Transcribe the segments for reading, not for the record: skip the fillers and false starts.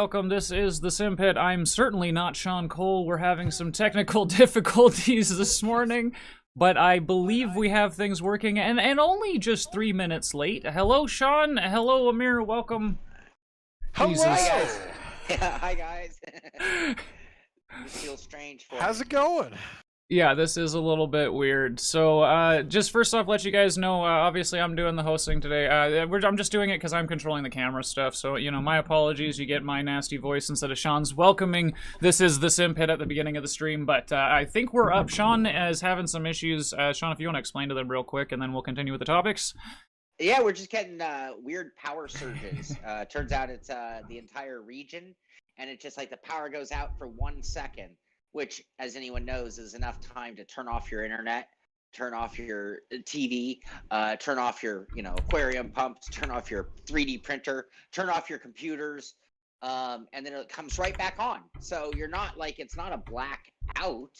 welcome. This is the Simpit. I'm certainly not Shaun Cole. We're having some technical difficulties this morning, but I believe we have things working, and only just 3 minutes late. Hello, Shaun. Hello, Ameer. Welcome. Hello. Jesus. Hi, guys. Yeah, hi, guys. This feels strange for How's me. it going? Yeah, this is a little bit weird. So, just first off, let you guys know, obviously I'm doing the hosting today. I'm just doing it because I'm controlling the camera stuff, so, you know, my apologies. You get my nasty voice instead of Shaun's welcoming. This is the Simpit at the beginning of the stream, but I think we're up. Shaun is having some issues. Shaun, if you want to explain to them real quick, and then we'll continue with the topics. Yeah, we're just getting weird power surges. Turns out it's the entire region, and it's just like the power goes out for 1 second, which, as anyone knows, is enough time to turn off your internet, turn off your TV, turn off your, aquarium pumps, turn off your 3D printer, turn off your computers, and then it comes right back on. So you're not like, it's not a black out,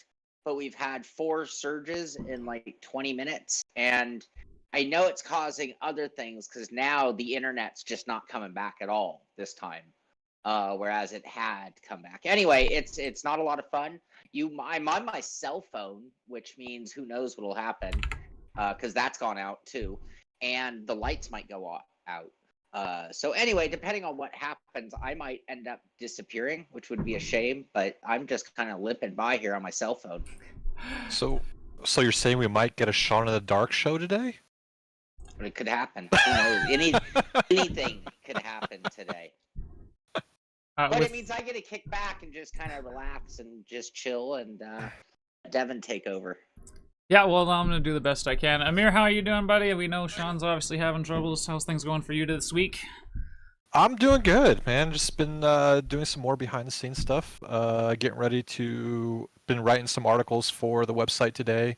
but we've had 4 surges in like 20 minutes. And I know it's causing other things because now the internet's just not coming back at all this time. Whereas it had come back. Anyway, it's not a lot of fun. I'm on my cell phone, which means who knows what'll happen, because that's gone out too, and the lights might go out. So anyway, depending on what happens, I might end up disappearing, which would be a shame. But I'm just kind of limping by here on my cell phone. So you're saying we might get a Shaun in the Dark show today? But it could happen. Who knows? Anything could happen today. But it means I get to kick back and just kind of relax and just chill and Devin take over. Yeah, well, I'm going to do the best I can. Ameer, how are you doing, buddy? We know Shaun's obviously having troubles. How's things going for you this week? I'm doing good, man. Just been doing some more behind-the-scenes stuff. Getting ready to... Been writing some articles for the website today.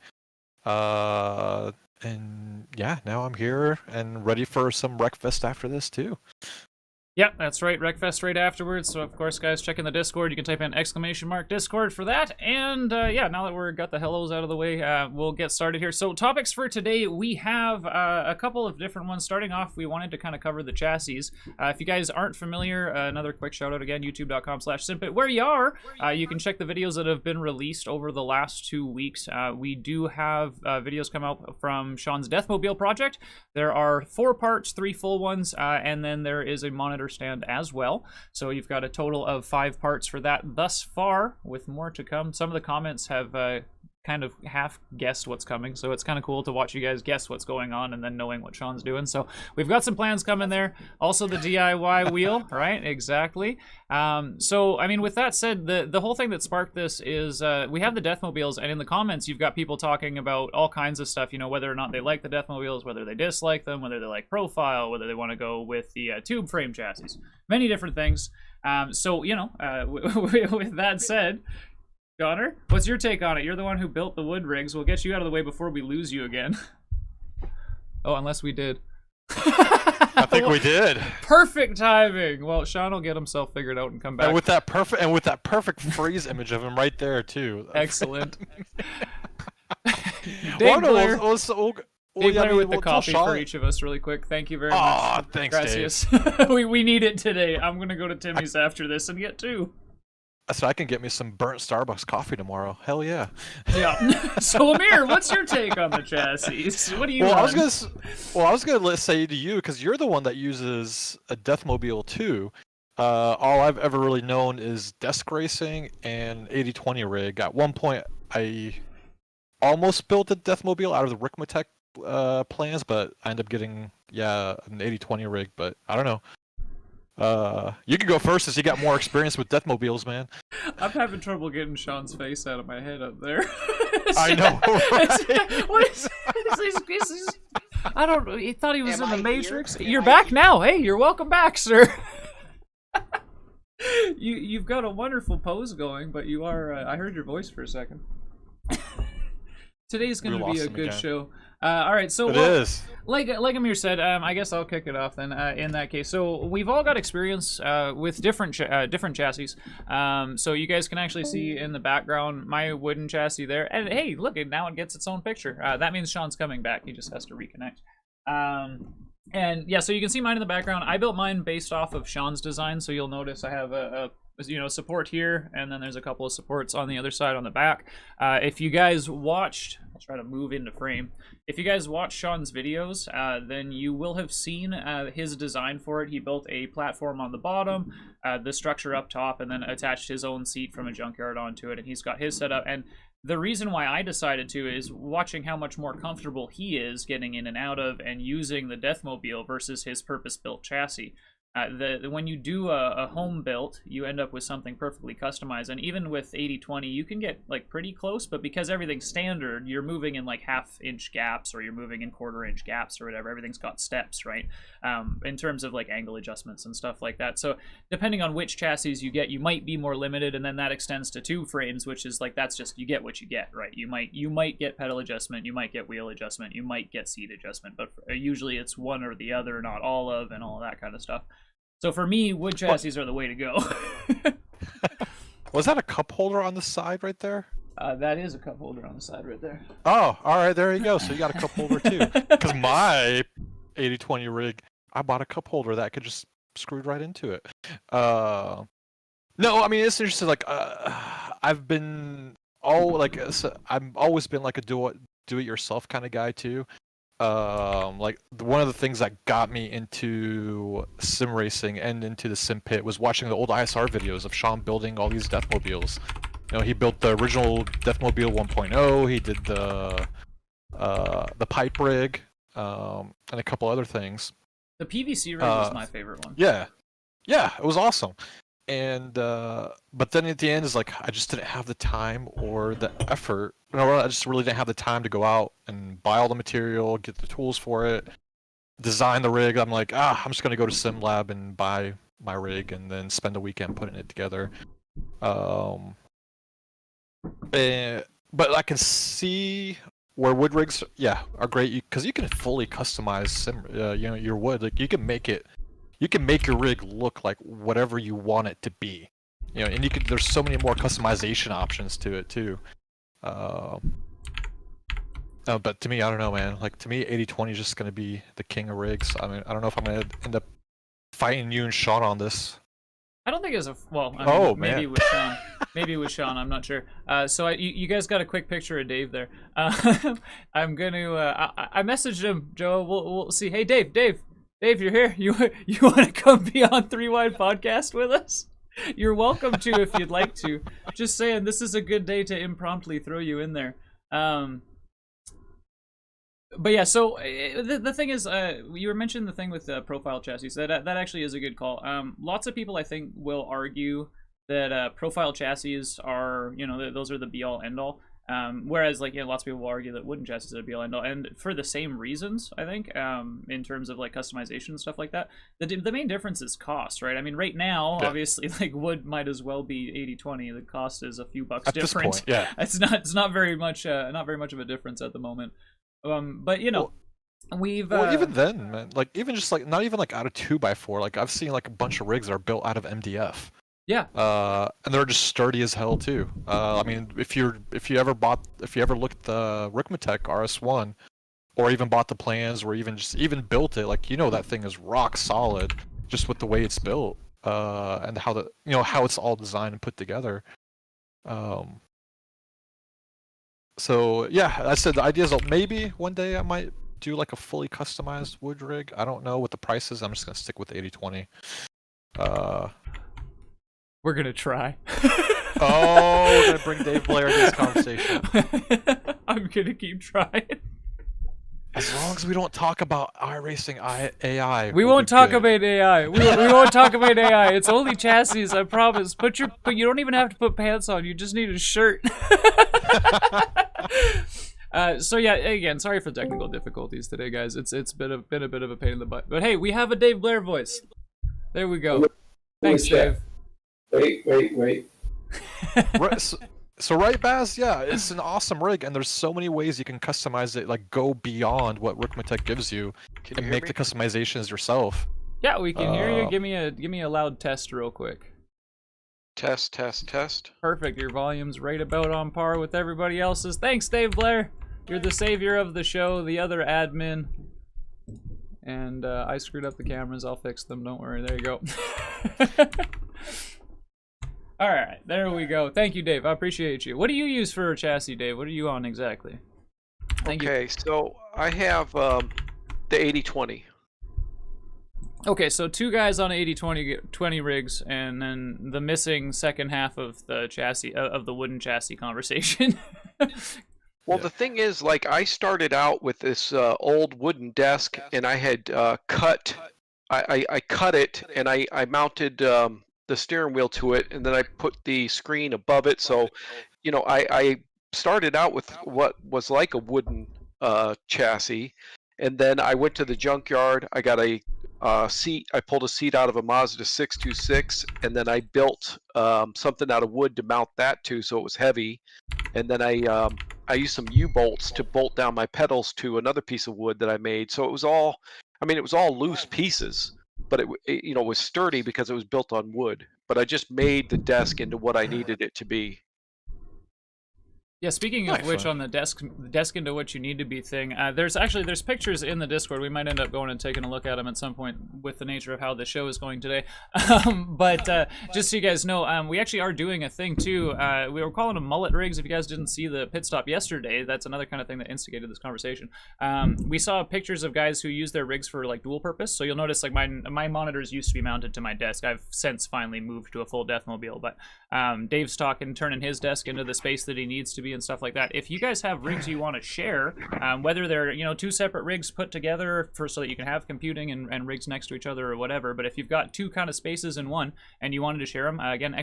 And yeah, now I'm here and ready for some Wreckfest after this, too. Yep, that's right, Wreckfest right afterwards. So, of course, guys, check in the Discord. You can type in !Discord for that. And, yeah, now that we've got the hellos out of the way, we'll get started here. So, topics for today, we have a couple of different ones. Starting off, we wanted to kind of cover the chassis. If you guys aren't familiar, another quick shout-out again, youtube.com/Simpit. Where you are, you can check the videos that have been released over the last 2 weeks. We do have videos come out from Shaun's Deathmobile project. There are 4 parts, 3 full ones, and then there is a monitor stand as well. So you've got a total of 5 parts for that thus far, with more to come. Some of the comments have kind of half guessed what's coming, so it's kind of cool to watch you guys guess what's going on and then knowing what Shaun's doing. So we've got some plans coming there. Also the DIY wheel, right? Exactly. So I mean, with that said, the whole thing that sparked this is we have the Deathmobiles, and in the comments you've got people talking about all kinds of stuff, you know, whether or not they like the Deathmobiles, whether they dislike them, whether they like profile, whether they want to go with the tube frame chassis, many different things. So, you know, with that said, Connor, what's your take on it? You're the one who built the wood rigs. We'll get you out of the way before we lose you again. Oh, unless we did. I think we did. Perfect timing. Well, Shaun will get himself figured out and come back. And with that perfect freeze image of him right there too. Excellent. Dave Blair, with the coffee for each of us really quick. Thank you very much. Aw, thanks, Gracias. we need it today. I'm going to go to Timmy's after this and get 2. So I can get me some burnt Starbucks coffee tomorrow. Hell yeah. Yeah. So Ameer, what's your take on the chassis? What do you I was gonna say to you, because you're the one that uses a Deathmobile too. All I've ever really known is desk racing and 80/20 rig. At one point, I almost built a Deathmobile out of the Rikmatech plans, but I ended up getting an 80/20 rig. But I don't know. You can go first since you got more experience with Deathmobiles, man. I'm having trouble getting Shaun's face out of my head up there. I know, right? What is I don't know. He thought he was in the Matrix. Here? You're back now. Hey, you're welcome back, sir. You've got a wonderful pose going, but you are. I heard your voice for a second. Today's going to be a good show. All right, so it is. Like Ameer said, I guess I'll kick it off then. In that case, so we've all got experience with different chassis. So you guys can actually see in the background my wooden chassis there. And hey, look, now it gets its own picture. That means Shaun's coming back. He just has to reconnect. And yeah, so you can see mine in the background. I built mine based off of Shaun's design, so you'll notice I have a support here, and then there's a couple of supports on the other side on the back. If you guys watched, I'll try to move into frame. If you guys watched Shaun's videos, then you will have seen his design for it. He built a platform on the bottom, the structure up top, and then attached his own seat from a junkyard onto it, and he's got his setup. And the reason why I decided to is watching how much more comfortable he is getting in and out of and using the Deathmobile versus his purpose-built chassis. When you do a home built, you end up with something perfectly customized, and even with 80/20 you can get like pretty close, but because everything's standard, you're moving in like half-inch gaps, or you're moving in quarter-inch gaps or whatever. Everything's got steps, right? In terms of like angle adjustments and stuff like that. So depending on which chassis you get, you might be more limited, and then that extends to 2 frames, which is like, that's just, you get what you get, right? You might get pedal adjustment, you might get wheel adjustment, you might get seat adjustment, but usually it's one or the other, not all of, and all that kind of stuff. So for me, wood chassis are the way to go. Was that a cup holder on the side right there? That is a cup holder on the side right there. Oh, all right, there you go. So you got a cup holder too. Because my 80/20 rig, I bought a cup holder that could just screwed right into it. No, I mean, it's interesting. Like, I've always been like a do-it-yourself kind of guy too. Like one of the things that got me into sim racing and into the Simpit was watching the old ISR videos of Shaun building all these Deathmobiles. You know, he built the original Deathmobile 1.0. He did the pipe rig, and a couple other things. The PVC rig was my favorite one. Yeah, it was awesome. And but then at the end is like, I just didn't have the time or the effort. I just really didn't have the time to go out and buy all the material, get the tools for it, design the rig. I'm like, I'm just gonna go to SimLab and buy my rig and then spend a weekend putting it together. But I can see where wood rigs, are great because you can fully customize your wood. Like you can make your rig look like whatever you want it to be. You know, and there's so many more customization options to it too. But to me, I don't know, man. Like to me, 80/20 is just gonna be the king of rigs. I mean, I don't know if I'm gonna end up fighting you and Shaun on this. I don't think it's maybe man. with Shaun. Maybe with Shaun, I'm not sure. So you guys got a quick picture of Dave there. I'm gonna I messaged him, Joe. We'll see. Hey, Dave, you're here. You want to come be on 3 Wide Podcast with us? You're welcome to if you'd like to. Just saying, this is a good day to impromptu throw you in there. But yeah, so the thing is, you were mentioning the thing with profile chassis. That actually is a good call. Lots of people, I think, will argue that profile chassis are, those are the be-all, end-all. Whereas, like, lots of people will argue that wooden chassis are the be-all, end-all, and for the same reasons, I think, in terms of like customization and stuff like that. The main difference is cost, right? I mean, right now, obviously, like wood might as well be 80/20. The cost is a few bucks different. This point, yeah. It's not very much of a difference at the moment. But we've even then, man, like even just like not even like out of 2x4. Like I've seen like a bunch of rigs that are built out of MDF. Yeah. And they're just sturdy as hell too. I mean, if you ever looked at the Rikmatech RS1, or even bought the plans, or even built it, like that thing is rock solid, just with the way it's built, and how how it's all designed and put together. So yeah, I said the idea is that maybe one day I might do like a fully customized wood rig. I don't know what the price is. I'm just gonna stick with 80/20. We're gonna try. We're gonna bring Dave Blair into this conversation. I'm gonna keep trying. As long as we don't talk about iRacing AI. We won't talk about AI. We won't talk about AI. It's only chassis, I promise. But you don't even have to put pants on. You just need a shirt. So yeah, again, sorry for technical difficulties today, guys. It's been a bit of a pain in the butt. But hey, we have a Dave Blair voice. There we go. Thanks, Dave. Wait. So right, Baz? Yeah, it's an awesome rig, and there's so many ways you can customize it, like go beyond what Rikmatech gives you, and make the customizations yourself. Yeah, we can hear you. Give me a loud test real quick. Test. Perfect. Your volume's right about on par with everybody else's. Thanks, Dave Blair. You're the savior of the show, the other admin. And I screwed up the cameras. I'll fix them. Don't worry. There you go. All right, there we go. Thank you, Dave. I appreciate you. What do you use for a chassis, Dave? What are you on exactly? Thank you. Okay, so I have the 80-20. Okay, so 2 guys on 80-20 rigs, and then the missing second half of the chassis of the wooden chassis conversation. Well, the thing is, like, I started out with this old wooden desk, and I had cut it, and I mounted the steering wheel to it, and then I put the screen above it. So, you know, I started out with what was like a wooden chassis, and then I went to the junkyard. I got a seat. I pulled a seat out of a Mazda 626, and then I built something out of wood to mount that to, so it was heavy. And then I used some U-bolts to bolt down my pedals to another piece of wood that I made. So it was all, I mean, it was all loose pieces, but it you know, was sturdy because it was built on wood. But I just made the desk into what I needed it to be. Yeah, speaking of which, on the desk into what you need to be thing, there's pictures in the Discord. We might end up going and taking a look at them at some point with the nature of how the show is going today. But just so you guys know, we actually are doing a thing too. We were calling them mullet rigs. If you guys didn't see the pit stop yesterday, that's another kind of thing that instigated this conversation. We saw pictures of guys who use their rigs for like dual purpose. So you'll notice like my monitors used to be mounted to my desk. I've since finally moved to a full Deathmobile, but Dave's turning his desk into the space that he needs to be and stuff like that. If you guys have rigs you want to share, whether they're 2 separate rigs put together so that you can have computing and rigs next to each other or whatever, but if you've got 2 kind of spaces in one and you wanted to share them, again, !!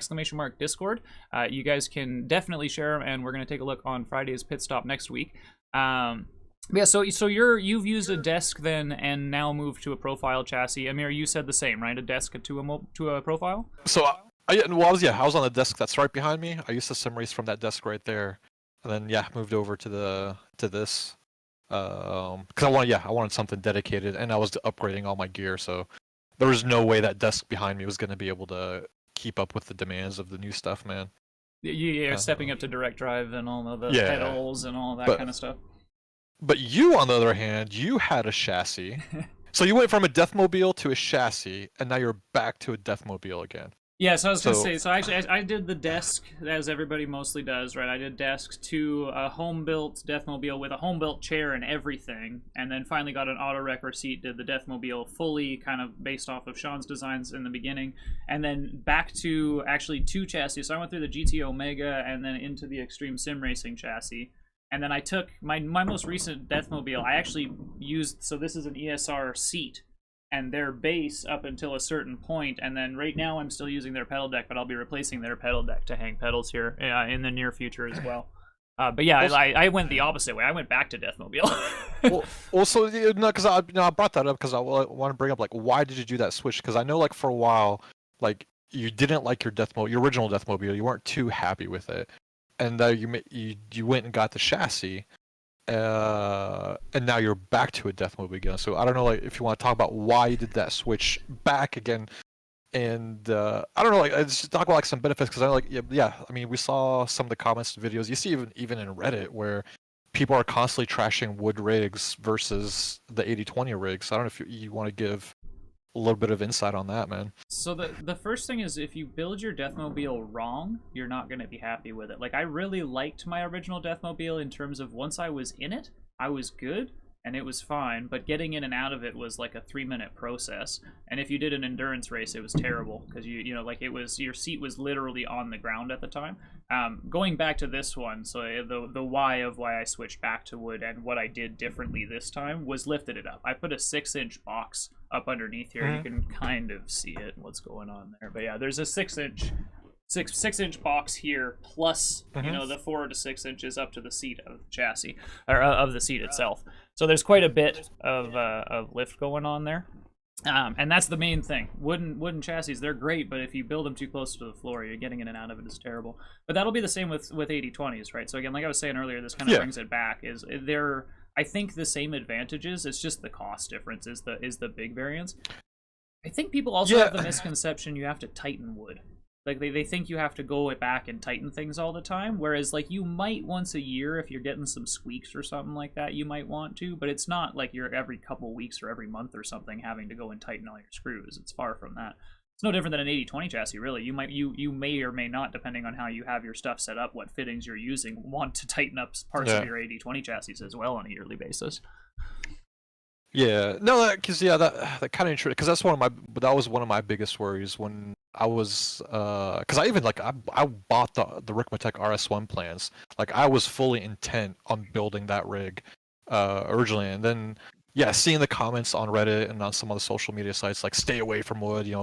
Discord, you guys can definitely share them, and we're going to take a look on Friday's pit stop next week. Yeah, so you've used a desk then and now moved to a profile chassis. Ameer, you said the same, right? A desk to a profile? So I was on the desk that's right behind me. I used to sim race from that desk right there, and then moved over to this because I wanted something dedicated, and I was upgrading all my gear, so there was no way that desk behind me was going to be able to keep up with the demands of the new stuff, man. You're stepping up to direct drive and all of the pedals and all that kind of stuff. But you, on the other hand, you had a chassis. So you went from a Deathmobile to a chassis, and now you're back to a Deathmobile again. Yeah, so I was going to say, so actually I did the desk, as everybody mostly does, right? I did desk to a home-built Deathmobile with a home-built chair and everything, and then finally got an auto-wrecker seat, did the Deathmobile fully kind of based off of Shaun's designs in the beginning, and then back to actually 2 chassis. So I went through the GT Omega and then into the Extreme Sim Racing chassis. And then I took my most recent Deathmobile, I actually used, so this is an ESR seat, and their base up until a certain point, and then right now I'm still using their pedal deck, but I'll be replacing their pedal deck to hang pedals here in the near future as well. But yeah, I went the opposite way. I went back to Deathmobile. Also, because I brought that up because I want to bring up, like, why did you do that switch? Because I know, like, for a while, like, you didn't like your original Deathmobile. You weren't too happy with it. And you went and got the chassis, and now you're back to a Deathmobile again. So I don't know, like, if you want to talk about why you did that switch back again, and I don't know, like, just talk about like some benefits, because I know, like, I mean, we saw some of the comments and videos. You see even in Reddit where people are constantly trashing wood rigs versus the 80-20 rigs. So I don't know if you want to give a little bit of insight on that, man. So the first thing is, if you build your Deathmobile wrong, you're not going to be happy with it. Like, I really liked my original Deathmobile in terms of once I was in it, I was good and it was fine, but getting in and out of it was like a 3-minute process. And if you did an endurance race, it was terrible because you know, like, it was, your seat was literally on the ground at the time. Going back to this one, so the why I switched back to wood and what I did differently this time was lifted it up. I put a 6-inch box up underneath here. You can kind of see it, what's going on there. But yeah, there's a 6-inch box here, plus you know, the 4 to 6 inches up to the seat of the chassis, or of the seat itself. So there's quite a bit of lift going on there. And that's the main thing. Wooden chassis, they're great, but if you build them too close to the floor, you're getting in and out of it is terrible. But that'll be the same with 80-20s, right? So again, like I was saying earlier, this kind of brings it back. Is they're, I think, the same advantages. It's just the cost difference is the big variance. I think people also have the misconception you have to tighten wood. Like they think you have to go back and tighten things all the time, whereas like you might once a year if you're getting some squeaks or something like that, you might want to, but it's not like you're every couple weeks or every month or something having to go and tighten all your screws. It's far from that. It's no different than an 80/20 chassis, really. You may or may not, depending on how you have your stuff set up, what fittings you're using, want to tighten up parts of your 80/20 chassis as well on a yearly basis. Yeah, no, because that kind of interesting, because that was one of my biggest worries when I was because I even I bought the Rikmatech RS1 plans. Like I was fully intent on building that rig originally, and then seeing the comments on Reddit and on some other social media sites like stay away from wood, they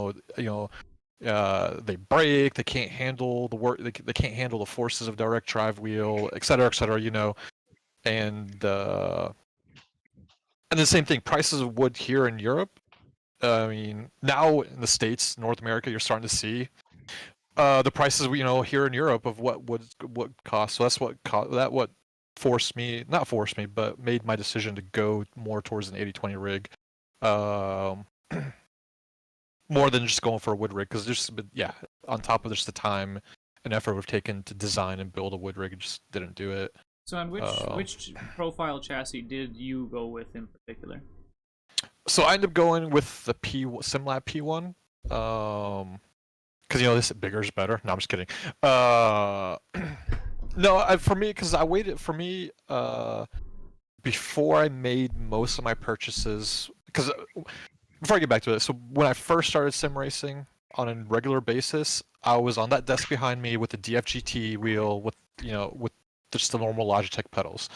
break, they can't handle the work, they can't handle the forces of direct drive wheel, et cetera, and the same thing, prices of wood here in Europe. I mean, now in the States, North America, you're starting to see the prices here in Europe of what costs. So that's what not forced me, but made my decision to go more towards an 80/20 rig, more than just going for a wood rig. Because on top of just the time and effort we've taken to design and build a wood rig, it just didn't do it. So on which profile chassis did you go with in particular? So I ended up going with the SimLab P1, because this bigger is better. No, I'm just kidding. No, for me, because I waited for me before I made most of my purchases. Because before I get back to it, so when I first started sim racing on a regular basis, I was on that desk behind me with the DFGT wheel with just the normal Logitech pedals.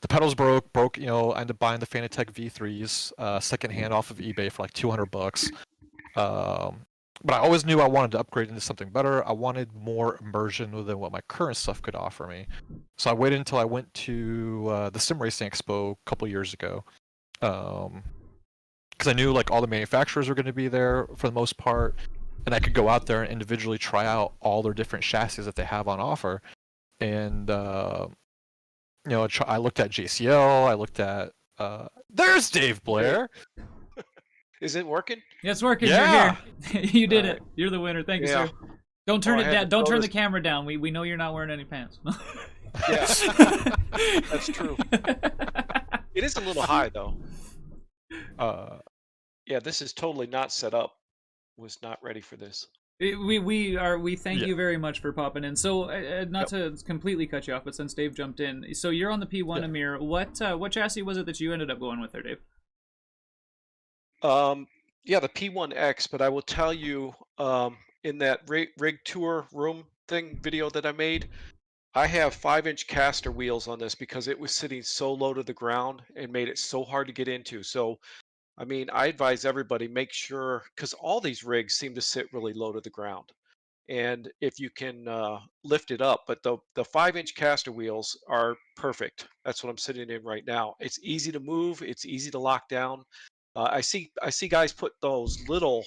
The pedals broke. I ended up buying the Fanatec V3s secondhand off of eBay for like $200. But I always knew I wanted to upgrade into something better. I wanted more immersion than what my current stuff could offer me. So I waited until I went to the Sim Racing Expo a couple years ago, because I knew like all the manufacturers were going to be there for the most part, and I could go out there and individually try out all their different chassis that they have on offer. And I looked at JCL. I looked at there's Dave Blair. Is it working? Yeah, it's working. Yeah. You're here. You did it. You're the winner. Thank you, sir. Don't turn it down. Don't turn the camera down. We know you're not wearing any pants. Yeah, that's true. It is a little high though. Yeah, this is totally not set up. Was not ready for this. We thank you very much for popping in. So not to completely cut you off, but since Dave jumped in, so you're on the P1, Ameer. What chassis was it that you ended up going with there, Dave? Yeah, the P1X, but I will tell you, in that rig tour room thing video that I made, I have 5-inch caster wheels on this because it was sitting so low to the ground and made it so hard to get into. So, I mean, I advise everybody make sure, because all these rigs seem to sit really low to the ground. And if you can lift it up, but the 5-inch caster wheels are perfect. That's what I'm sitting in right now. It's easy to move. It's easy to lock down. I see guys put those little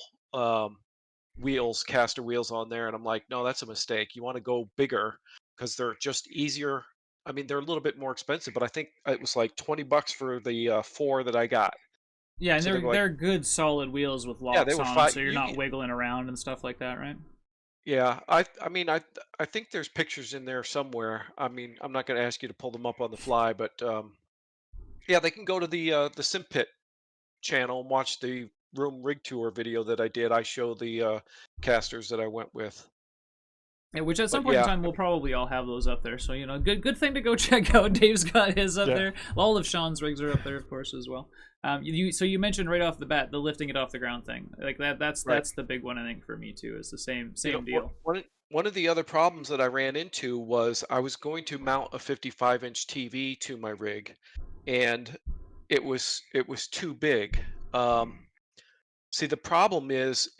caster wheels on there, and I'm like, no, that's a mistake. You want to go bigger because they're just easier. I mean, they're a little bit more expensive, but I think it was like $20 for the 4 that I got. Yeah, and So they're good solid wheels with locks they were on them, so you're not wiggling around and stuff like that, right? Yeah, I mean, I think there's pictures in there somewhere. I mean, I'm not going to ask you to pull them up on the fly, but yeah, they can go to the Simpit channel and watch the room rig tour video that I did. I show the casters that I went with. Yeah, which at some point in time we'll probably all have those up there. So good thing to go check out. Dave's got his up there. All of Shaun's rigs are up there, of course, as well. So you mentioned right off the bat the lifting it off the ground thing. Like that's the big one I think for me too. Is the same deal. One of the other problems that I ran into was I was going to mount a 55-inch TV to my rig, and it was too big. See, the problem is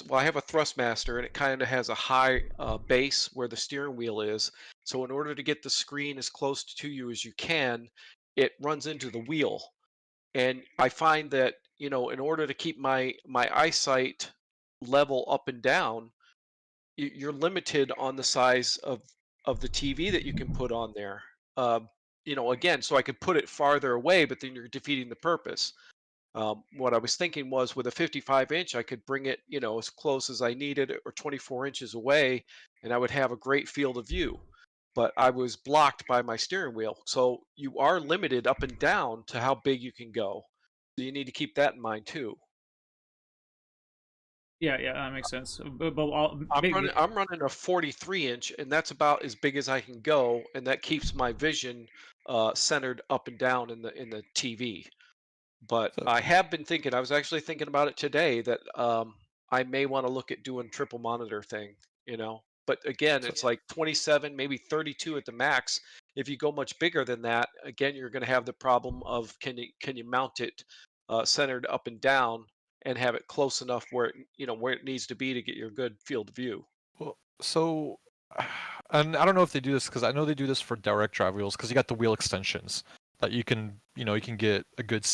well, I have a Thrustmaster, and it kind of has a high base where the steering wheel is. So in order to get the screen as close to you as you can, it runs into the wheel. And I find that in order to keep my eyesight level up and down, you're limited on the size of the TV that you can put on there. Again, so I could put it farther away, but then you're defeating the purpose. What I was thinking was with a 55-inch, I could bring it, as close as I needed or 24 inches away, and I would have a great field of view. But I was blocked by my steering wheel. So you are limited up and down to how big you can go. So you need to keep that in mind too. Yeah, that makes sense. I'm running a 43-inch, and that's about as big as I can go, and that keeps my vision centered up and down in the TV. But So, I have been thinking, I was actually thinking about it today that I may want to look at doing triple monitor thing. But again, so it's like 27, maybe 32 at the max. If you go much bigger than that, again, you're going to have the problem of can you mount it centered up and down and have it close enough where it needs to be to get your good field of view. well, so, and I don't know if they do this because I know they do this for direct drive wheels because you got the wheel extensions that you can get a good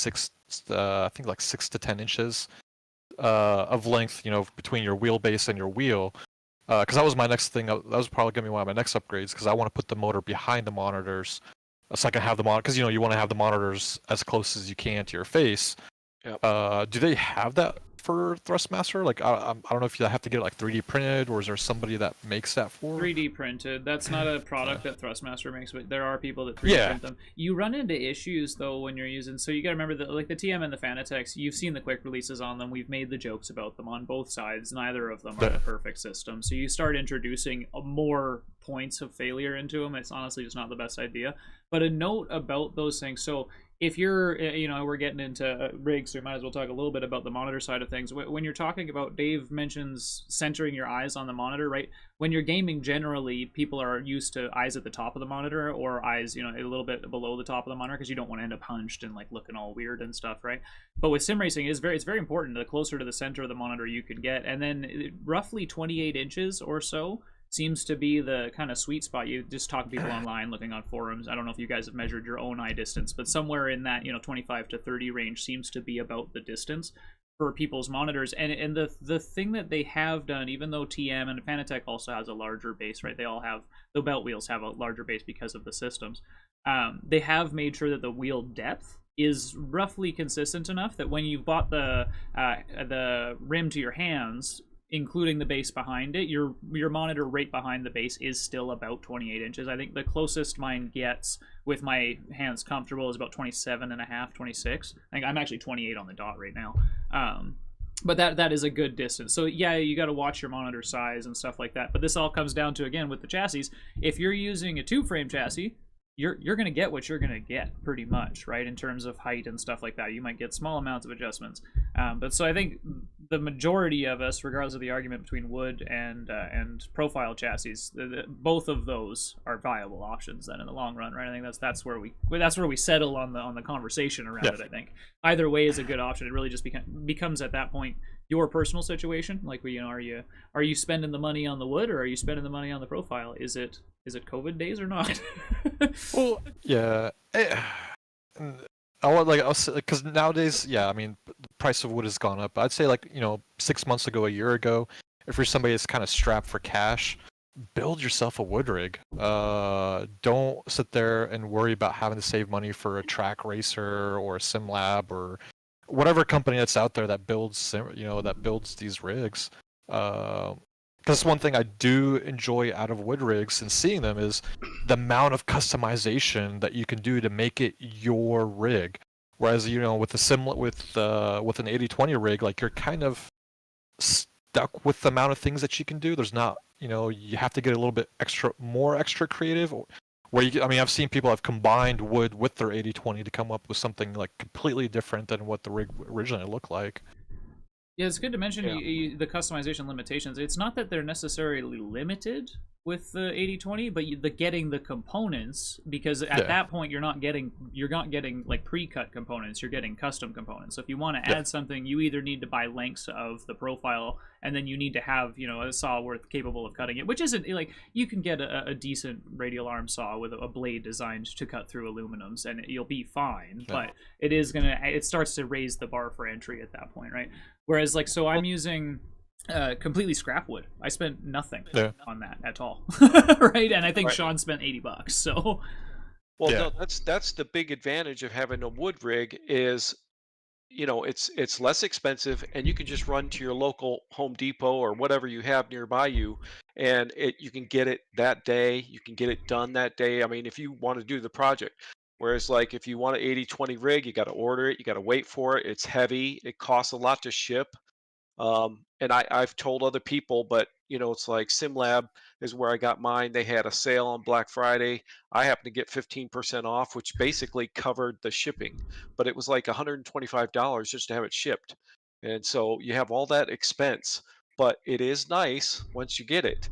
I think like 6 to 10 inches of length, between your wheelbase and your wheel. Because that was my next thing. That was probably gonna be one of my next upgrades because I want to put the motor behind the monitors, so I can have the monitor. Because you want to have the monitors as close as you can to your face. Yep. Do they have that for Thrustmaster? Like, I don't know if you have to get it like 3D printed, or is there somebody that makes that for? 3D printed. That's not a product that Thrustmaster makes, but there are people that 3D print them. You run into issues though when you're using. So you got to remember that, like the TM and the Fanatec's, you've seen the quick releases on them. We've made the jokes about them on both sides. Neither of them are the perfect system. So you start introducing more points of failure into them. It's honestly just not the best idea. But a note about those things. So if you're, we're getting into rigs, so we might as well talk a little bit about the monitor side of things. When you're talking about, Dave mentions centering your eyes on the monitor, right? When you're gaming, generally, people are used to eyes at the top of the monitor or eyes, a little bit below the top of the monitor because you don't want to end up hunched and like looking all weird and stuff, right? But with sim racing, it's very important. The closer to the center of the monitor you can get, and then roughly 28 inches or so seems to be the kind of sweet spot. You just talk to people online, looking on forums. I don't know if you guys have measured your own eye distance, but somewhere in that 25 to 30 range seems to be about the distance for people's monitors. And the thing that they have done, even though TM and Fanatec also has a larger base, right? They all have, the belt wheels have a larger base because of the systems. They have made sure that the wheel depth is roughly consistent enough that when you've bought the rim to your hands, including the base behind it, your monitor right behind the base is still about 28 inches. I think the closest mine gets with my hands comfortable is about 27 and a half, 26. I think I'm actually 28 on the dot right now. But that is a good distance. So yeah, you got to watch your monitor size and stuff like that. But this all comes down to, again, with the chassis. If you're using a tube frame chassis, you're going to get what you're going to get pretty much, right, in terms of height and stuff like that. You might get small amounts of adjustments. But so I think the majority of us, regardless of the argument between wood and profile chassis, both of those are viable options then in the long run, right? I think that's where we settle on the conversation around it. I think either way is a good option. It really just becomes at that point your personal situation. Like, are you spending the money on the wood or are you spending the money on the profile? Is it COVID days or not? Well, yeah. Because nowadays, yeah, I mean, the price of wood has gone up. I'd say 6 months ago, a year ago, if you're somebody that's kind of strapped for cash, build yourself a wood rig. Don't sit there and worry about having to save money for a track racer or a sim lab or whatever company that's out there that builds these rigs. Because one thing I do enjoy out of wood rigs and seeing them is the amount of customization that you can do to make it your rig. Whereas with an 80/20 rig, like, you're kind of stuck with the amount of things that you can do. There's not, you have to get a little bit more extra creative. I've seen people have combined wood with their 80/20 to come up with something like completely different than what the rig originally looked like. Yeah, it's good to mention the customization limitations. It's not that they're necessarily limited with the 80/20, but the getting the components, because at that point you're not getting like pre-cut components, you're getting custom components. So if you want to add something, you either need to buy lengths of the profile, and then you need to have a saw capable of cutting it, which isn't like, you can get a decent radial arm saw with a blade designed to cut through aluminums and you'll be fine. But it starts to raise the bar for entry at that point, right? Whereas I'm using completely scrap wood. I spent nothing on that at all. Right? And I think Shaun spent $80. So no, that's the big advantage of having a wood rig is it's less expensive, and you can just run to your local Home Depot or whatever you have nearby you, and you can get it that day. You can get it done that day. I mean, if you want to do the project. Whereas, like, if you want an 80/20 rig, you got to order it. You got to wait for it. It's heavy. It costs a lot to ship. And I've told other people, but it's like SimLab is where I got mine. They had a sale on Black Friday. I happened to get 15% off, which basically covered the shipping, but it was like $125 just to have it shipped. And so you have all that expense, but it is nice once you get it.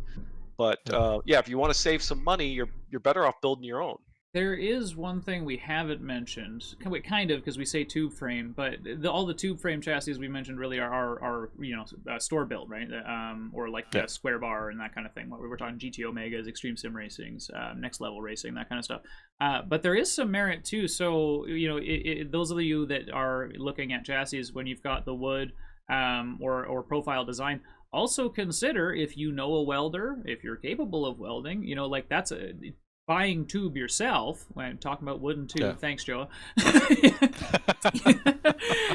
But Yeah. yeah, if you want to save some money, you're better off building your own. There is one thing we haven't mentioned, kind of, because we say tube frame, but all the tube frame chassis we mentioned really are store built, right? Or like Square Bar and that kind of thing. We're talking GT Omegas, Extreme Sim Racings, Next Level Racing, that kind of stuff. But there is some merit too. So those of you that are looking at chassis when you've got the wood or profile design. Also consider, if you know a welder, if you're capable of welding, like that's buying tube yourself. When I'm talking about wooden tube, thanks, Joe.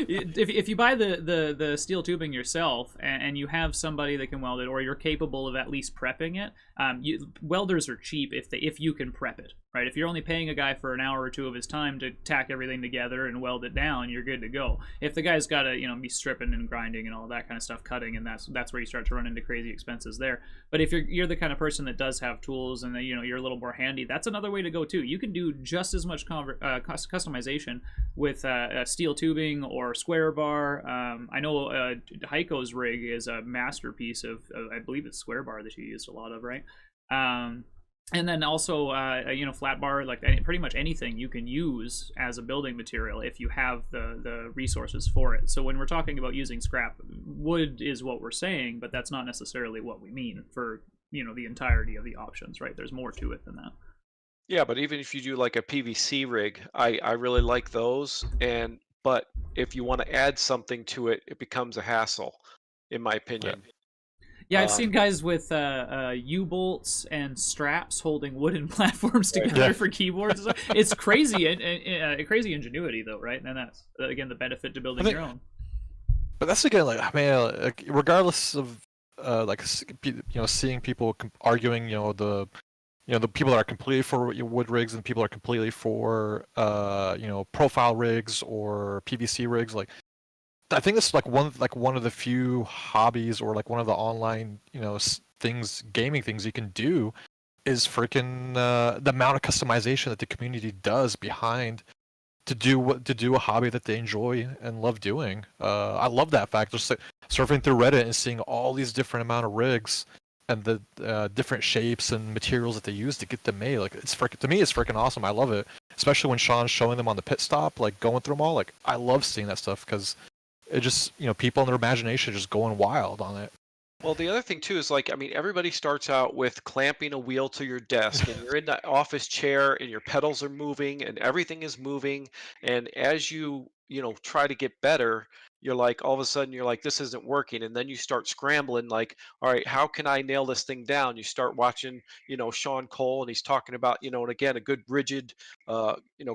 if you buy the steel tubing yourself and you have somebody that can weld it, or you're capable of at least prepping it, welders are cheap if you can prep it, right? If you're only paying a guy for an hour or two of his time to tack everything together and weld it down, you're good to go. If the guy's got to be stripping and grinding and all that kind of stuff, cutting, and that's where you start to run into crazy expenses there. But if you're the kind of person that does have tools and you're a little more handy, that's another way to go too. You can do just as much customization with steel tubing or Square Bar. I know Heiko's rig is a masterpiece of I believe it's Square Bar that she used a lot of, right? And then also, flat bar, like pretty much anything you can use as a building material if you have the resources for it. So when we're talking about using scrap, wood is what we're saying, but that's not necessarily what we mean for the entirety of the options, right? There's more to it than that. Yeah, but even if you do like a PVC rig, I really like those. But if you want to add something to it, it becomes a hassle, in my opinion. Yeah, I've seen guys with U-bolts and straps holding wooden platforms together for keyboards. It's crazy, crazy ingenuity, though, right? And that's again the benefit to building your own. But that's again, like, man, like, regardless of seeing people arguing, the people that are completely for wood rigs and people are completely for profile rigs or PVC rigs, like. I think this is like one of the few hobbies, or like one of the online gaming things you can do is freaking the amount of customization that the community does behind to do a hobby that they enjoy and love doing. I love that fact. Just like, surfing through Reddit and seeing all these different amount of rigs and the different shapes and materials that they use to get them made. Like, to me it's freaking awesome. I love it, especially when Shaun's showing them on the pit stop, like going through them all. Like, I love seeing that stuff because it just, people in their imagination just going wild on it. Well, the other thing too is, like, I mean, everybody starts out with clamping a wheel to your desk, and you're in that office chair, and your pedals are moving, and everything is moving. And as you try to get better, you're like, all of a sudden, you're like, this isn't working, and then you start scrambling, like, all right, how can I nail this thing down? You start watching, Shaun Cole, and he's talking about, and again, a good rigid,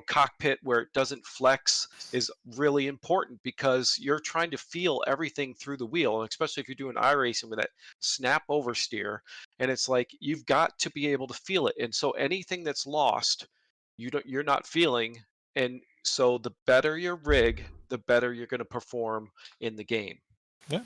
cockpit where it doesn't flex is really important, because you're trying to feel everything through the wheel, and especially if you're doing iRacing with that snap oversteer, and it's like you've got to be able to feel it. And so anything that's lost, you're not feeling. And so the better your rig, the better you're going to perform in the game. Yeah.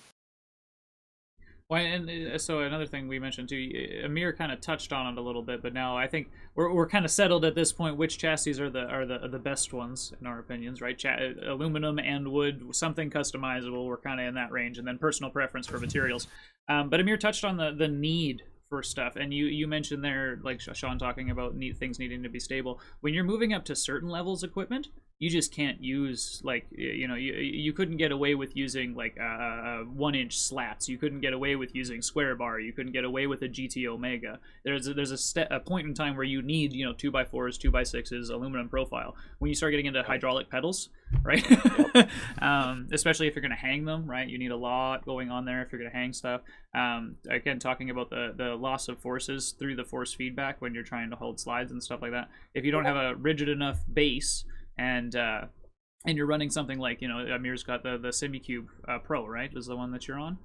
Well, and so another thing we mentioned too, Ameer kind of touched on it a little bit, but now I think we're kind of settled at this point which chassis are the best ones in our opinions, right? Aluminum and wood, something customizable. We're kind of in that range, and then personal preference for materials. But Ameer touched on the need for stuff, and you mentioned there, like Shaun talking about things needing to be stable. When you're moving up to certain levels of equipment, you just can't use, like, you couldn't get away with using like 1-inch slats. You couldn't get away with using Square Bar. You couldn't get away with a GT Omega. There's a point in time where you need 2x4s, 2x6s, aluminum profile. When you start getting into hydraulic pedals, right? Especially if you're going to hang them, right? You need a lot going on there if you're going to hang stuff. Again, talking about the loss of forces through the force feedback when you're trying to hold slides and stuff like that. If you don't have a rigid enough base and and you're running something like, Amir's got the SimiCube Pro, right? Is the one that you're on?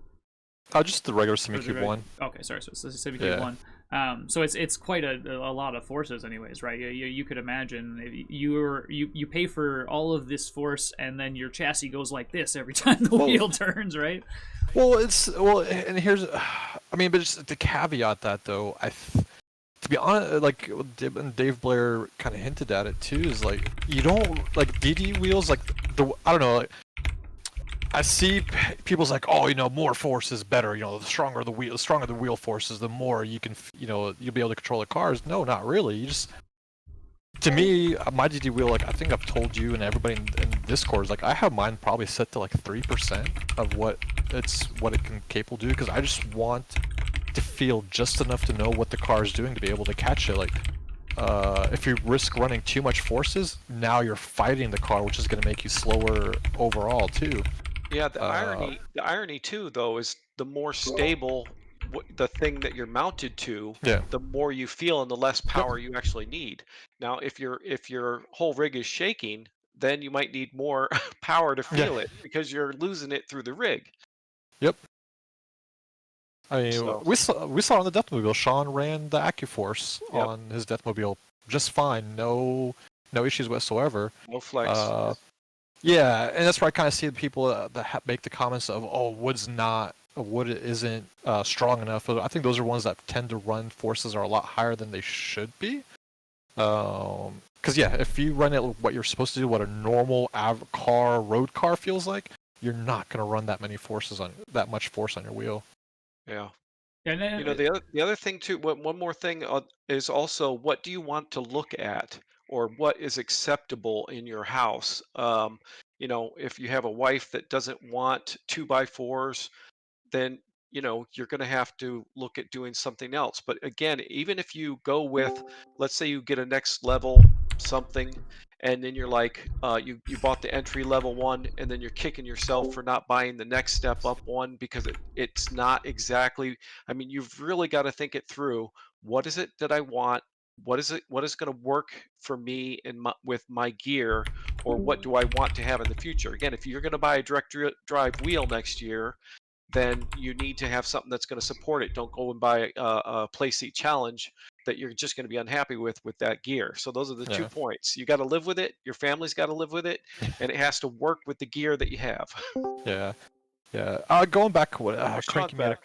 Just the regular Or is it SimiCube one. Okay, sorry. So it's the SimiCube Yeah. one. So it's quite a lot of forces, anyways, right? You could imagine if you pay for all of this force, and then your chassis goes like this every time the wheel turns, right? Well, and here's, I mean, but just to caveat that though, to be honest, like Dave Blair kind of hinted at it too, is like you don't like DD wheels, like I don't know. Like, I see people's like, oh, more force is better. The stronger the wheel forces, the more you can, you'll be able to control the cars. No, not really. You just, to me, my DD wheel, like I think I've told you and everybody in Discord, is like I have mine probably set to like 3% of what it can capable do, because I just want to feel just enough to know what the car is doing to be able to catch it. Like, if you risk running too much forces, now you're fighting the car, which is going to make you slower overall too. Yeah, the irony too, though, is the more stable the thing that you're mounted to, Yeah. the more you feel and the less power you actually need. Now, if your whole rig is shaking, then you might need more power to feel it because you're losing it through the rig. Yep. I mean, So. we saw on the Deathmobile, Shaun ran the AccuForce Yep. on his Deathmobile just fine, no issues whatsoever. No flex. Yeah, and that's where I kind of see the people that make the comments of, oh, wood isn't strong enough. I think those are ones that tend to run forces are a lot higher than they should be. Because yeah, if you run it what you're supposed to do, what a normal road car feels like, you're not going to run that much force on your wheel. Yeah. And then, the other thing too. One more thing is also, what do you want to look at, or what is acceptable in your house? If you have a wife that doesn't want 2x4s, then you're going to have to look at doing something else. But again, even if you go with, let's say you get a next level something, and then you're like, you bought the entry level one, and then you're kicking yourself for not buying the next step up one because it's not exactly. I mean, you've really got to think it through. What is it that I want? What is going to work for me with my gear, or what do I want to have in the future? Again, if you're going to buy a direct drive wheel next year, then you need to have something that's going to support it. Don't go and buy a Playseat Challenge that you're just going to be unhappy with that gear. So those are the 2 points. You got to live with it. Your family's got to live with it, and it has to work with the gear that you have. Yeah. Going back, Cranky made.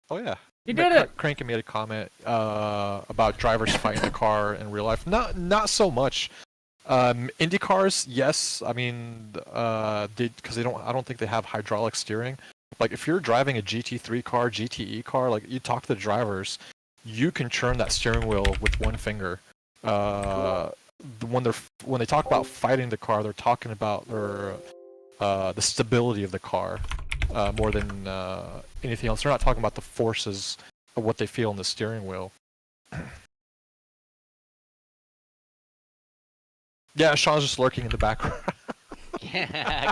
Oh yeah. He did it. Cranky made a comment about drivers fighting the car in real life. Not so much. Indy cars, yes. I mean, because I don't think they have hydraulic steering. Like if you're driving a GT3 car, GTE car, like you talk to the drivers, you can turn that steering wheel with one finger. When they talk about fighting the car, they're talking about the stability of the car more than anything else. They're not talking about the forces of what they feel in the steering wheel. Yeah, Shaun's just lurking in the background. Yeah.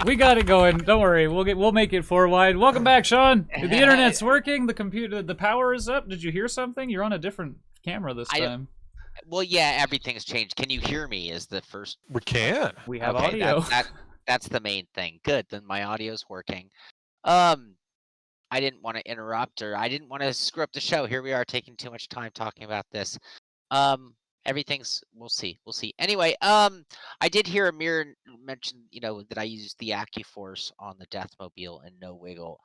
we got it going. Don't worry. We'll make it 4 wide. Welcome back, Shaun. The internet's working. The power is up. Did you hear something? You're on a different camera this time. Well, yeah, everything's changed. Can you hear me? Is the first. We can. We have audio. That's the main thing. Good. Then my audio's working. I didn't want to interrupt, or I didn't want to screw up the show. Here we are taking too much time talking about this. We'll see. Anyway, I did hear Ameer mention, that I used the AccuForce on the Deathmobile and no wiggle,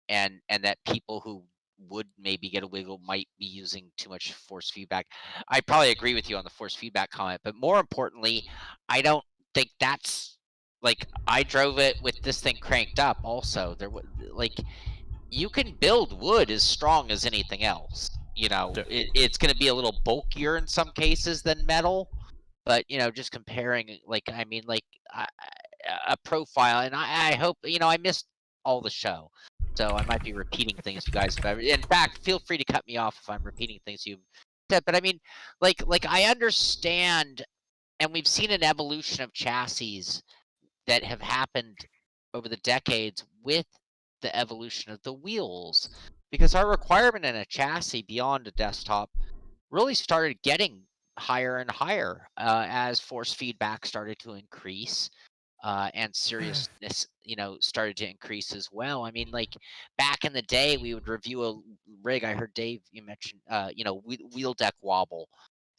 and that people who would maybe get a wiggle might be using too much force feedback. I probably agree with you on the force feedback comment, but more importantly, I don't think that's like, I drove it with this thing cranked up. Also, you can build wood as strong as anything else. It's going to be a little bulkier in some cases than metal, but just comparing, a profile, and I hope, I missed all the show, so I might be repeating things you guys have. In fact, feel free to cut me off if I'm repeating things you've said. But I mean, I understand, and we've seen an evolution of chassis that have happened over the decades with the evolution of the wheels, because our requirement in a chassis beyond a desktop really started getting higher and higher as force feedback started to increase. and seriousness, started to increase as well. I mean, like back in the day, we would review a rig. I heard Dave, you mentioned, wheel deck wobble.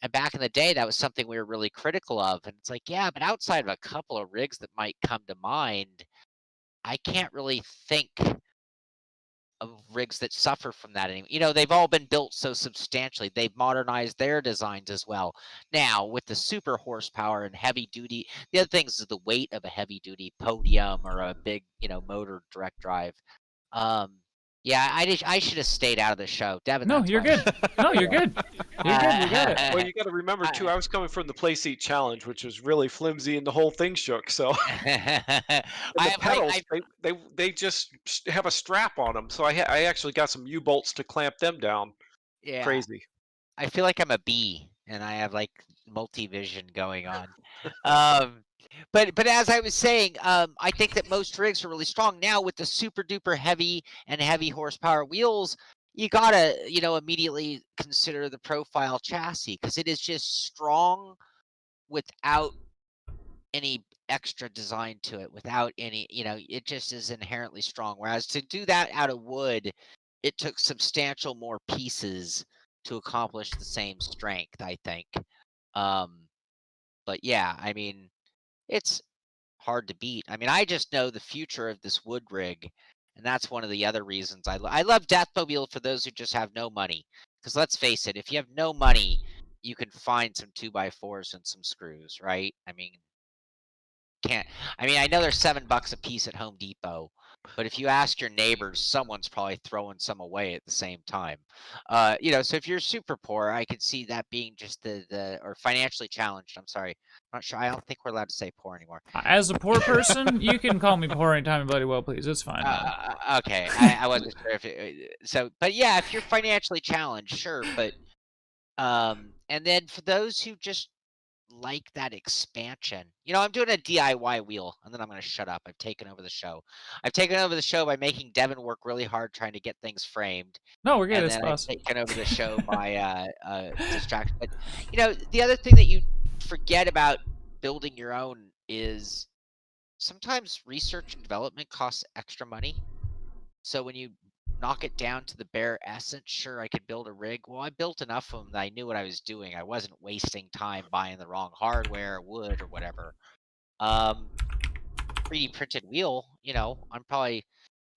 And back in the day, that was something we were really critical of. And it's like, yeah, but outside of a couple of rigs that might come to mind, I can't really think of rigs that suffer from that anymore. They've all been built so substantially. They've modernized their designs as well. Now, with the super horsepower and heavy duty, the other things is the weight of a heavy duty podium or a big, motor direct drive. Yeah, I should have stayed out of the show. Devin, No, that's you're my good. No, you're good. You're good. You got it. Well, you got to remember too. I was coming from the play seat challenge, which was really flimsy, and the whole thing shook. So, I and the have pedals, they just have a strap on them. So I actually got some U bolts to clamp them down. yeah, Crazy. I feel like I'm a bee and I have like multi-vision going on. Um, but as I was saying, I think that most rigs are really strong now with the super duper heavy and heavy horsepower wheels. You gotta, immediately consider the profile chassis because it is just strong without any extra design to it, without any, it just is inherently strong. Whereas to do that out of wood, it took substantial more pieces to accomplish the same strength, I think. Um, but yeah, I mean, it's hard to beat. I mean, I just know the future of this wood rig, and that's one of the other reasons I love Deathmobile for those who just have no money. Because let's face it, if you have no money, you can find some 2x4s and some screws, right? I mean, I know they're $7 a piece at Home Depot, but if you ask your neighbors, someone's probably throwing some away at the same time. So if you're super poor, I could see that being just or financially challenged. I'm sorry, I'm not sure. I don't think we're allowed to say poor anymore. As a poor person, you can call me poor anytime, buddy. Well, please, it's fine. Man. Okay, I wasn't sure if but yeah, if you're financially challenged, sure, but and then for those who just like that expansion. I'm doing a DIY wheel, and then I'm going to shut up. I've taken over the show. I've taken over the show by making Devin work really hard trying to get things framed, No, we're good. and It's then I've awesome. taken over the show by distraction. But the other thing that you forget about building your own is sometimes research and development costs extra money. So when you knock it down to the bare essence, sure, I could build a rig. Well, I built enough of them that I knew what I was doing. I wasn't wasting time buying the wrong hardware, wood, or whatever. 3D printed wheel, I'm probably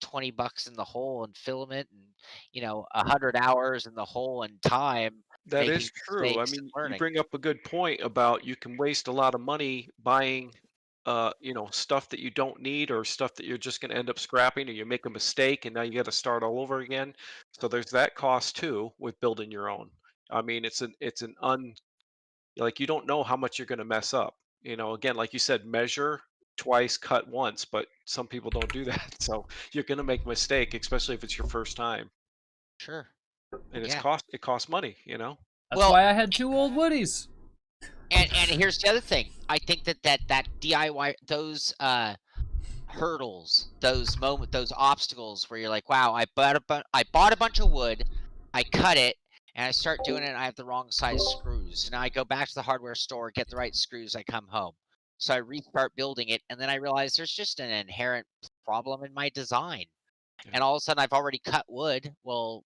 $20 in the hole and filament and 100 hours in the hole and time That making is true. I mistakes and mean, you learning. bring up a good point about you can waste a lot of money buying, stuff that you don't need or stuff that you're just going to end up scrapping, or you make a mistake and now you got to start all over again. So there's that cost too with building your own. I mean, like you don't know how much you're going to mess up. Again, like you said, measure twice, cut once, but some people don't do that. So you're going to make a mistake, especially if it's your first time, Sure. and Yeah. it costs money. That's Well, why I had 2 old Woodies. and here's the other thing. I think that DIY, those hurdles, those obstacles where you're like, wow, I bought a bunch of wood, I cut it, and I start doing it, and I have the wrong size screws. So now I go back to the hardware store, get the right screws, I come home. So I restart building it, and then I realize there's just an inherent problem in my design. Yeah. And all of a sudden, I've already cut wood. Well,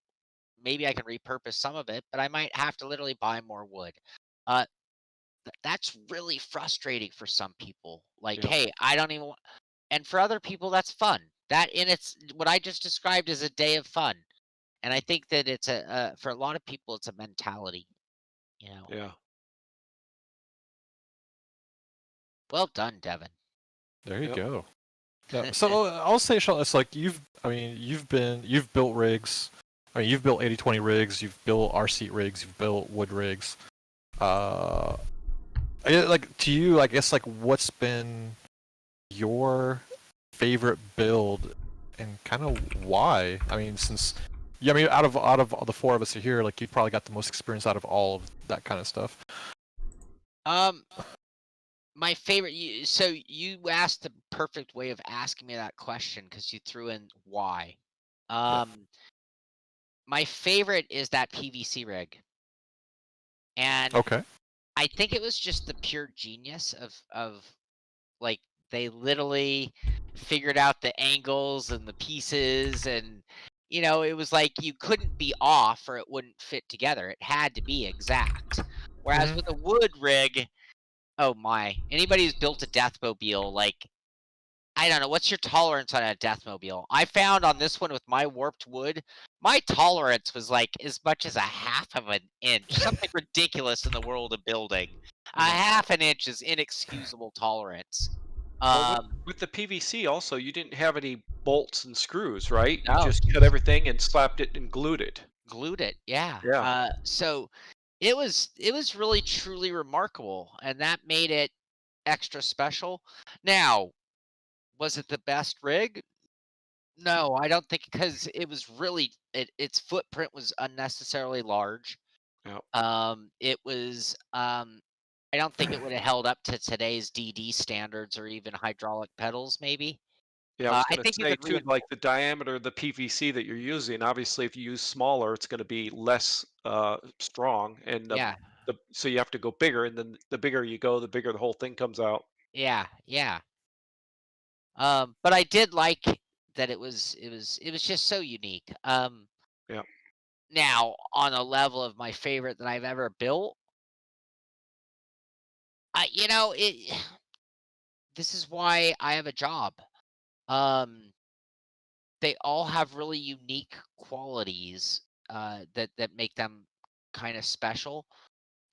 maybe I can repurpose some of it, but I might have to literally buy more wood. Uh, that's really frustrating for some people. Like, Yeah. hey, I don't even. And for other people, that's fun. That in it's what I just described as a day of fun. And I think that it's for a lot of people, it's a mentality. Yeah. Well done, Devin. There you Yep. go. Yeah, so I'll say, Shaun, it's like you've built rigs. I mean, you've built 80/20 rigs, you've built R-seat rigs, you've built wood rigs. Like to you, I guess, like what's been your favorite build and kind of why? I mean, out of all the 4 of us here, like you probably got the most experience out of all of that kind of stuff. My favorite. So you asked the perfect way of asking me that question because you threw in why. My favorite is that PVC rig, and Okay. I think it was just the pure genius of like They literally figured out the angles and the pieces, and it was like you couldn't be off or it wouldn't fit together. It had to be exact. Whereas with a wood rig, oh my, anybody who's built a Deathmobile, like, I don't know, what's your tolerance on a Deathmobile? I found on this one with my warped wood, my tolerance was like as much as a half of an inch, something ridiculous in the world of building. A half an inch is inexcusable tolerance. Well, with the PVC also, you didn't have any bolts and screws, right? You No, just cut everything and slapped it and glued it. glued it, yeah. Yeah. So it was really truly remarkable, and that made it extra special. Now, was it the best rig? No, I don't think, because it was really its footprint was unnecessarily large. Yep. It was I don't think it would have held up to today's DD standards or even hydraulic pedals, maybe. Yeah, I was I going to think you say could too, reinforce. like the diameter of the PVC that you're using. Obviously, if you use smaller, it's going to be less strong, and Yeah, so you have to go bigger. And then the bigger you go, the bigger the whole thing comes out. yeah. But I did like that it was just so unique. Yeah. Now on a level of my favorite that I've ever built, it. This is why I have a job. Um, they all have really unique qualities that make them kind of special,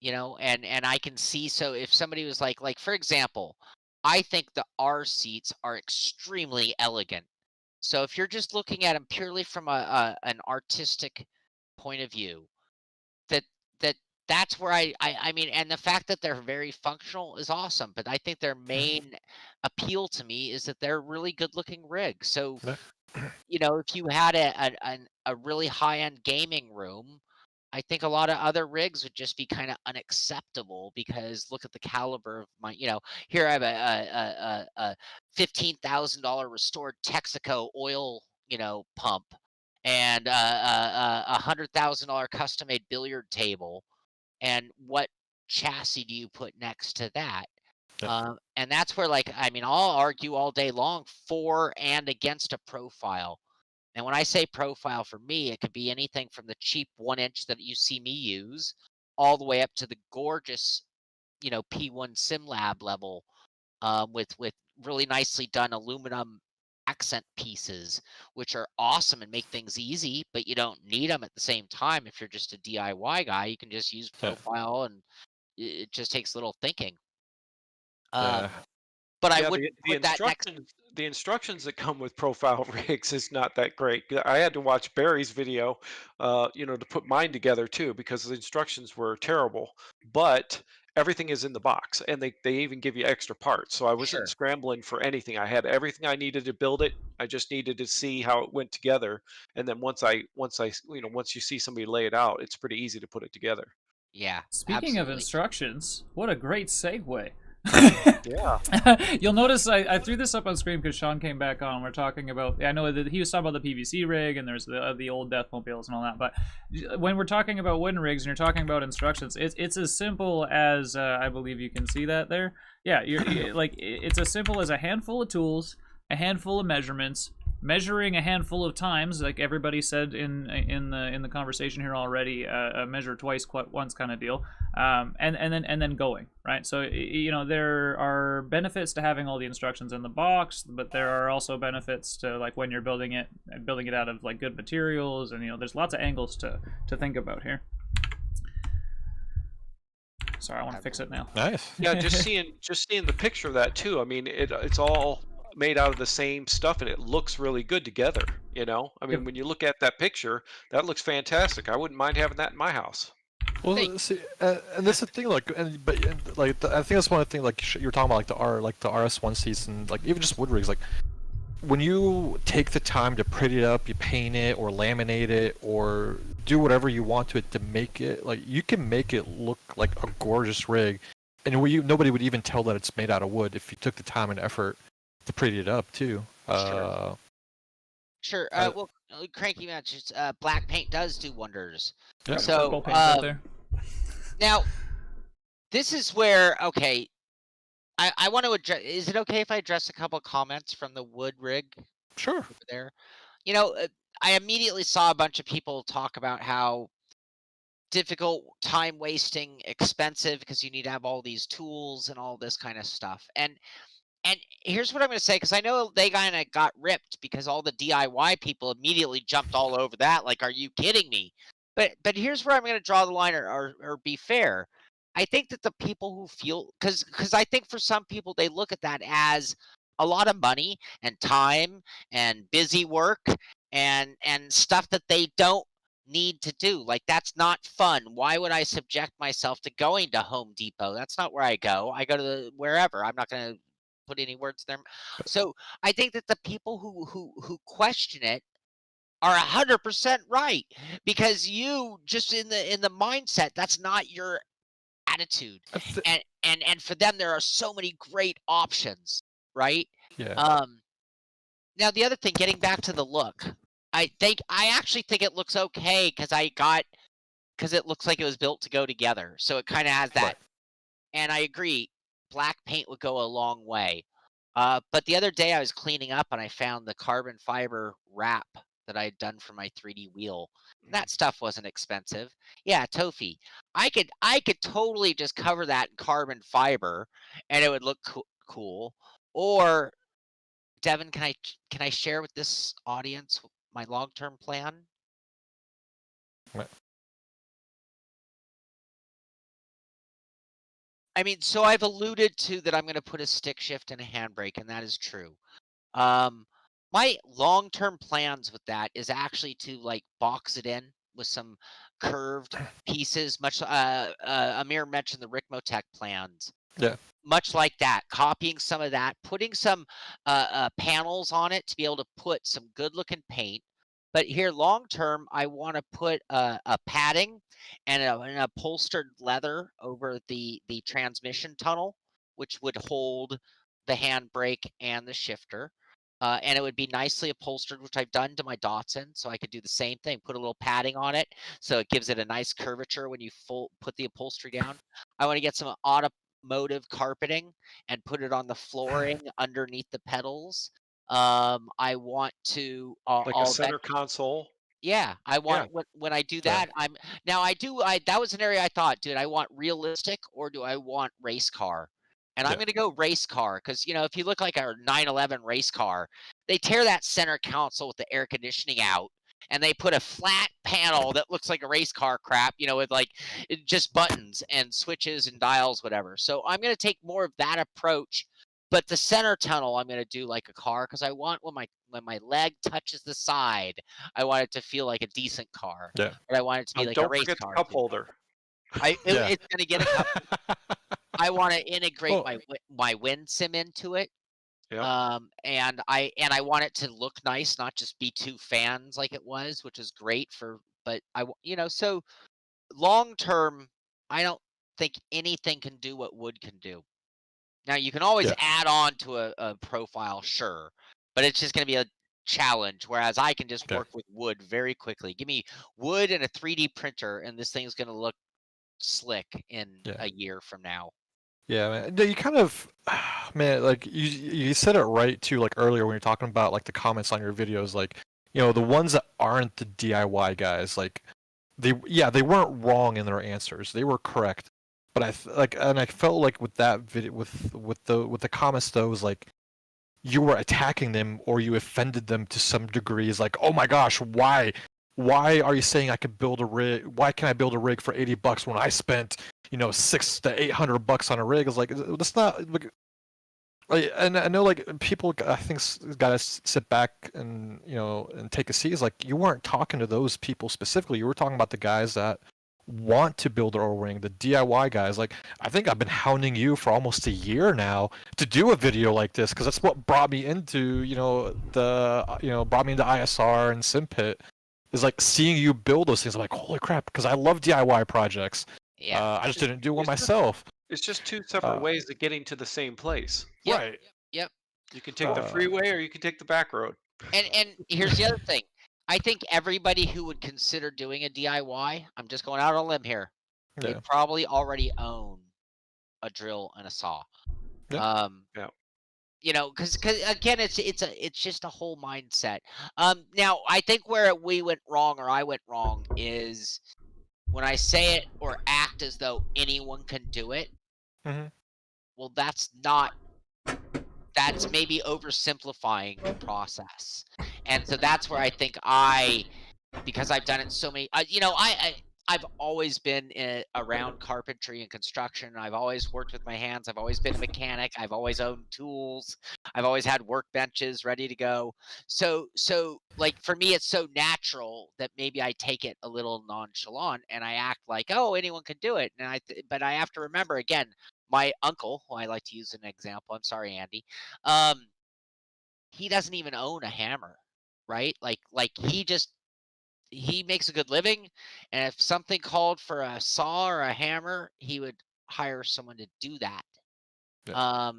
and I can see. So if somebody was like for example, I think the R seats are extremely elegant. So if you're just looking at them purely from an artistic point of view, that that that's where I mean, and the fact that they're very functional is awesome, but I think their main appeal to me is that they're really good looking rigs. So Yeah. if you had a really high end gaming room, I think a lot of other rigs would just be kind of unacceptable, because look at the caliber of my, here I have a $15,000 restored Texaco oil, pump, and a $100,000 custom made billiard table. And what chassis do you put next to that? Yep. And that's where, like, I mean, I'll argue all day long for and against a profile. And when I say profile, for me, it could be anything from the cheap 1 inch that you see me use, all the way up to the gorgeous, P1 SimLab level, with really nicely done aluminum accent pieces, which are awesome and make things easy, but you don't need them at the same time. If you're just a DIY guy, you can just use Yeah. profile, and it just takes little thinking. Yeah. But I Yeah, wouldn't the put that next. instructions that come with profile rigs is not that great. I had to watch Barry's video, to put mine together too, because the instructions were terrible. But everything is in the box, and they even give you extra parts. So I wasn't Sure. scrambling for anything. I had everything I needed to build it. I just needed to see how it went together, and then once you see somebody lay it out, it's pretty easy to put it together. Yeah, Speaking of absolutely. instructions, what a great segue. Yeah. You'll notice I threw this up on screen because Shaun came back on. We're talking about, I know that he was talking about the PVC rig, and there's the old Deathmobiles and all that. But when we're talking about wooden rigs and you're talking about instructions, it's as simple as I believe you can see that there. Yeah, like it's as simple as a handful of tools, a handful of measurements, measuring a handful of times, like everybody said in the conversation here already, measure twice, once kind of deal, and then going, right. So there are benefits to having all the instructions in the box, but there are also benefits to, like, when you're building it out of like good materials, and there's lots of angles to think about here. Sorry, I want to fix it now. Nice. Yeah, just seeing the picture of that too. I mean, it's all made out of the same stuff, and it looks really good together. I mean, Yep. when you look at that picture, that looks fantastic. I wouldn't mind having that in my house. Well, see, and that's the thing, like, I think that's one of the things, like, you were talking about, like the RS1 seats, and like even just wood rigs, like, when you take the time to pretty it up, you paint it or laminate it or do whatever you want to it to make it, like, you can make it look like a gorgeous rig, and nobody would even tell that it's made out of wood if you took the time and effort to pretty it up too. Sure. Well, Cranky mentions black paint does do wonders. Yeah. So Purple paint out there. now, this is where, okay, I want to address. Is it okay if I address a couple comments from the wood rig Sure. over there? I immediately saw a bunch of people talk about how difficult, time wasting, expensive because you need to have all these tools and all this kind of stuff. And here's what I'm going to say, because I know they kind of got ripped because all the DIY people immediately jumped all over that. Like, are you kidding me? But here's where I'm going to draw the line, or be fair. I think that the people who feel, because I think for some people they look at that as a lot of money and time and busy work and stuff that they don't need to do. Like, that's not fun. Why would I subject myself to going to Home Depot? That's not where I go. I go to wherever. I'm not going to put any words there. So I think that the people who question it are 100% right, because you just in the mindset, that's not your attitude. And for them there are so many great options, right? Yeah. Now the other thing, getting back to the look, I actually think it looks okay because it looks like it was built to go together. So it kind of has that. Right. And I agree, black paint would go a long way. But the other day I was cleaning up and I found the carbon fiber wrap that I had done for my 3D wheel. That stuff wasn't expensive. Yeah, Tofi. I could totally just cover that in carbon fiber and it would look cool. Or Devin, can I share with this audience my long-term plan? Right. I mean, so I've alluded to that I'm going to put a stick shift and a handbrake, and that is true. My long-term plans with that is actually to like box it in with some curved pieces, much Ameer mentioned the Ricmotech plans. Yeah. Much like that, copying some of that, putting some panels on it to be able to put some good-looking paint. But here, long term, I want to put a padding and an upholstered leather over the transmission tunnel, which would hold the handbrake and the shifter. And it would be nicely upholstered, which I've done to my Datsun, so I could do the same thing, put a little padding on it, so it gives it a nice curvature when you put the upholstery down. I want to get some automotive carpeting and put it on the flooring underneath the pedals. I want to Like a center console. yeah, I want when I do that, that was an area I thought, dude, I want realistic or do I want race car? And I'm going to go race car because, if you look like a 911 race car, they tear that center console with the air conditioning out and they put a flat panel that looks like a race car crap, with like just buttons and switches and dials, whatever. So I'm going to take more of that approach. But the center tunnel, I'm going to do like a car because I want when my leg touches the side, I want it to feel like a decent car. Yeah. But I want it to be like a race Don't forget car. the cup holder. It's going to get a cup. I want to integrate my WinSim into it. Yeah. And I want it to look nice, not just be two fans like it was, which is great but so long term, I don't think anything can do what wood can do. Now you can always add on to a profile, sure, but it's just going to be a challenge. Whereas I can just work with wood very quickly. Give me wood and a 3D printer, and this thing's going to look slick in a year from now. Yeah, man. You kind of, man, like you said it right too. Like earlier when you're talking about like the comments on your videos, like the ones that aren't the DIY guys, like they weren't wrong in their answers. They were correct. But I felt like with that video, with the comments, though, was like you were attacking them or you offended them to some degree. It's like, oh my gosh, why are you saying I could build a rig? Why can I build a rig for $80 when I spent $600 to $800 on a rig? It's like that's not like, and I know like people I think gotta sit back and and take a seat. It's like you weren't talking to those people specifically. You were talking about the guys that want to build their own ring, the DIY guys. Like I think I've been hounding you for almost a year now to do a video like this because that's what brought me into brought me into ISR and Simpit is like seeing you build those things. I'm like, holy crap, because I love DIY projects. Yeah, I just didn't do one myself. It's just two separate ways of getting to the same place. Yep. Right. Yep. You can take the freeway or you can take the back road. And here's the other thing. I think everybody who would consider doing a DIY, I'm just going out on a limb here, they probably already own a drill and a saw. Yeah. Yeah. Because again, it's just a whole mindset. Now I think where we went wrong, or I went wrong, is when I say it or act as though anyone can do it. hmm Well, that's maybe oversimplifying the process, and so that's where I think because I've done it so many, I've always been around carpentry and construction. I've always worked with my hands. I've always been a mechanic. I've always owned tools. I've always had workbenches ready to go. So like for me, it's so natural that maybe I take it a little nonchalant and I act like, oh, anyone can do it. But I have to remember again, my uncle, who I like to use as an example. I'm sorry, Andy. He doesn't even own a hammer, right? Like he makes a good living, and if something called for a saw or a hammer, he would hire someone to do that. Yeah.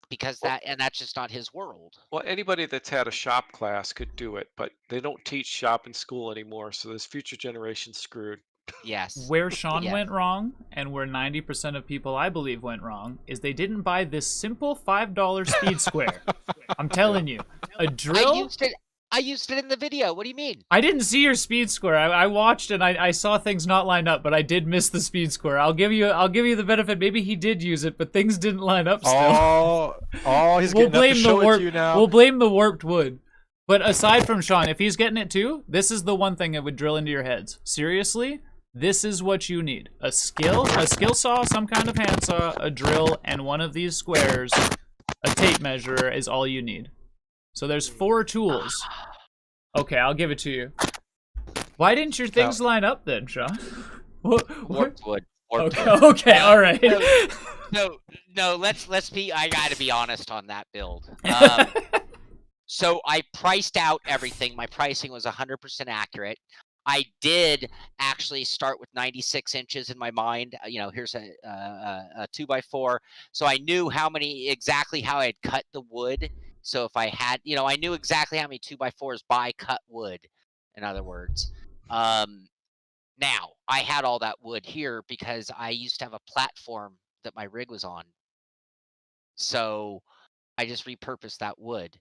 Because Well- that's just not his world. Well, anybody that's had a shop class could do it, but they don't teach shop in school anymore, so this future generation's screwed. Yes. Where Shaun Yeah. went wrong, and where 90% of people I believe went wrong, is they didn't buy this simple $5 speed square. I'm telling you, a drill. I used it in the video. What do you mean? I didn't see your speed square. I watched and I saw things not lined up, but I did miss the speed square. I'll give you the benefit. Maybe he did use it, but things didn't line up still. He's getting up to show it to you now. We'll blame the warped wood. But aside from Shaun, if he's getting it too, this is the one thing that would drill into your heads. Seriously, this is what you need: a skill saw, some kind of handsaw, a drill, and one of these squares. A tape measure is all you need. So there's 4 tools. Okay, I'll give it to you. Why didn't your things line up then, Shaun? Warped wood. Okay, all right. No, let's be. I gotta be honest on that build. So I priced out everything. My pricing was 100% accurate. I did actually start with 96 inches in my mind. Here's a 2x4. So I knew exactly how I had cut the wood. So if I had, I knew exactly how many 2x4s by cut wood, in other words. Now, I had all that wood here because I used to have a platform that my rig was on. So I just repurposed that wood,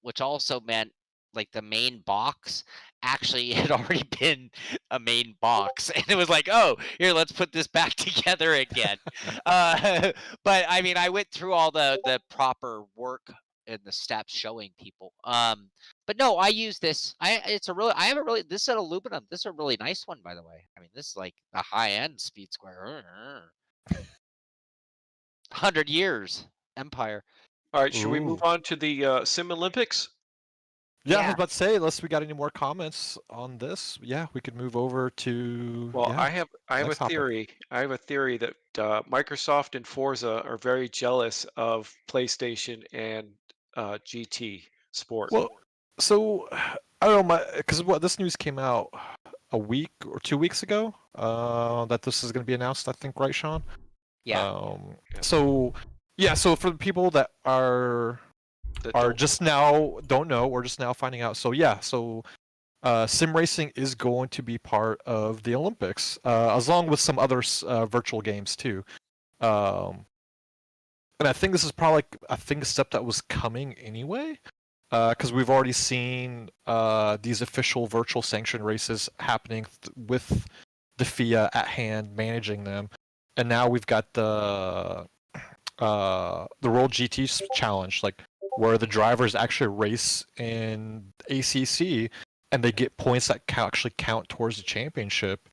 which also meant like the main box actually had already been a main box, and it was like, oh, here, let's put this back together again. But I mean, I went through all the proper work and the steps showing people. But no, I use this. This is an aluminum. This is a really nice one, by the way. I mean, this is like a high-end speed square. 100 years empire. All right, should we move Ooh. on to the Sim Olympics? Yeah, I was Yeah. about to say, unless we got any more comments on this, yeah, we could move over to. Well, yeah, I have a next topic. theory. I have a theory that Microsoft and Forza are very jealous of PlayStation and GT Sport. Well, so I don't know, because this news came out a week or 2 weeks ago. That this is going to be announced. I think, right, Shaun? Yeah. Yeah. So yeah, so for the people that are don't- just now don't know or just now finding out, so yeah, sim racing is going to be part of the Olympics, along with some other virtual games too. And I think this is probably a step that was coming anyway, because we've already seen these official virtual sanction races happening with the FIA at hand managing them, and now we've got the World GT Challenge, like where the drivers actually race in ACC and they get points that actually count towards the championship,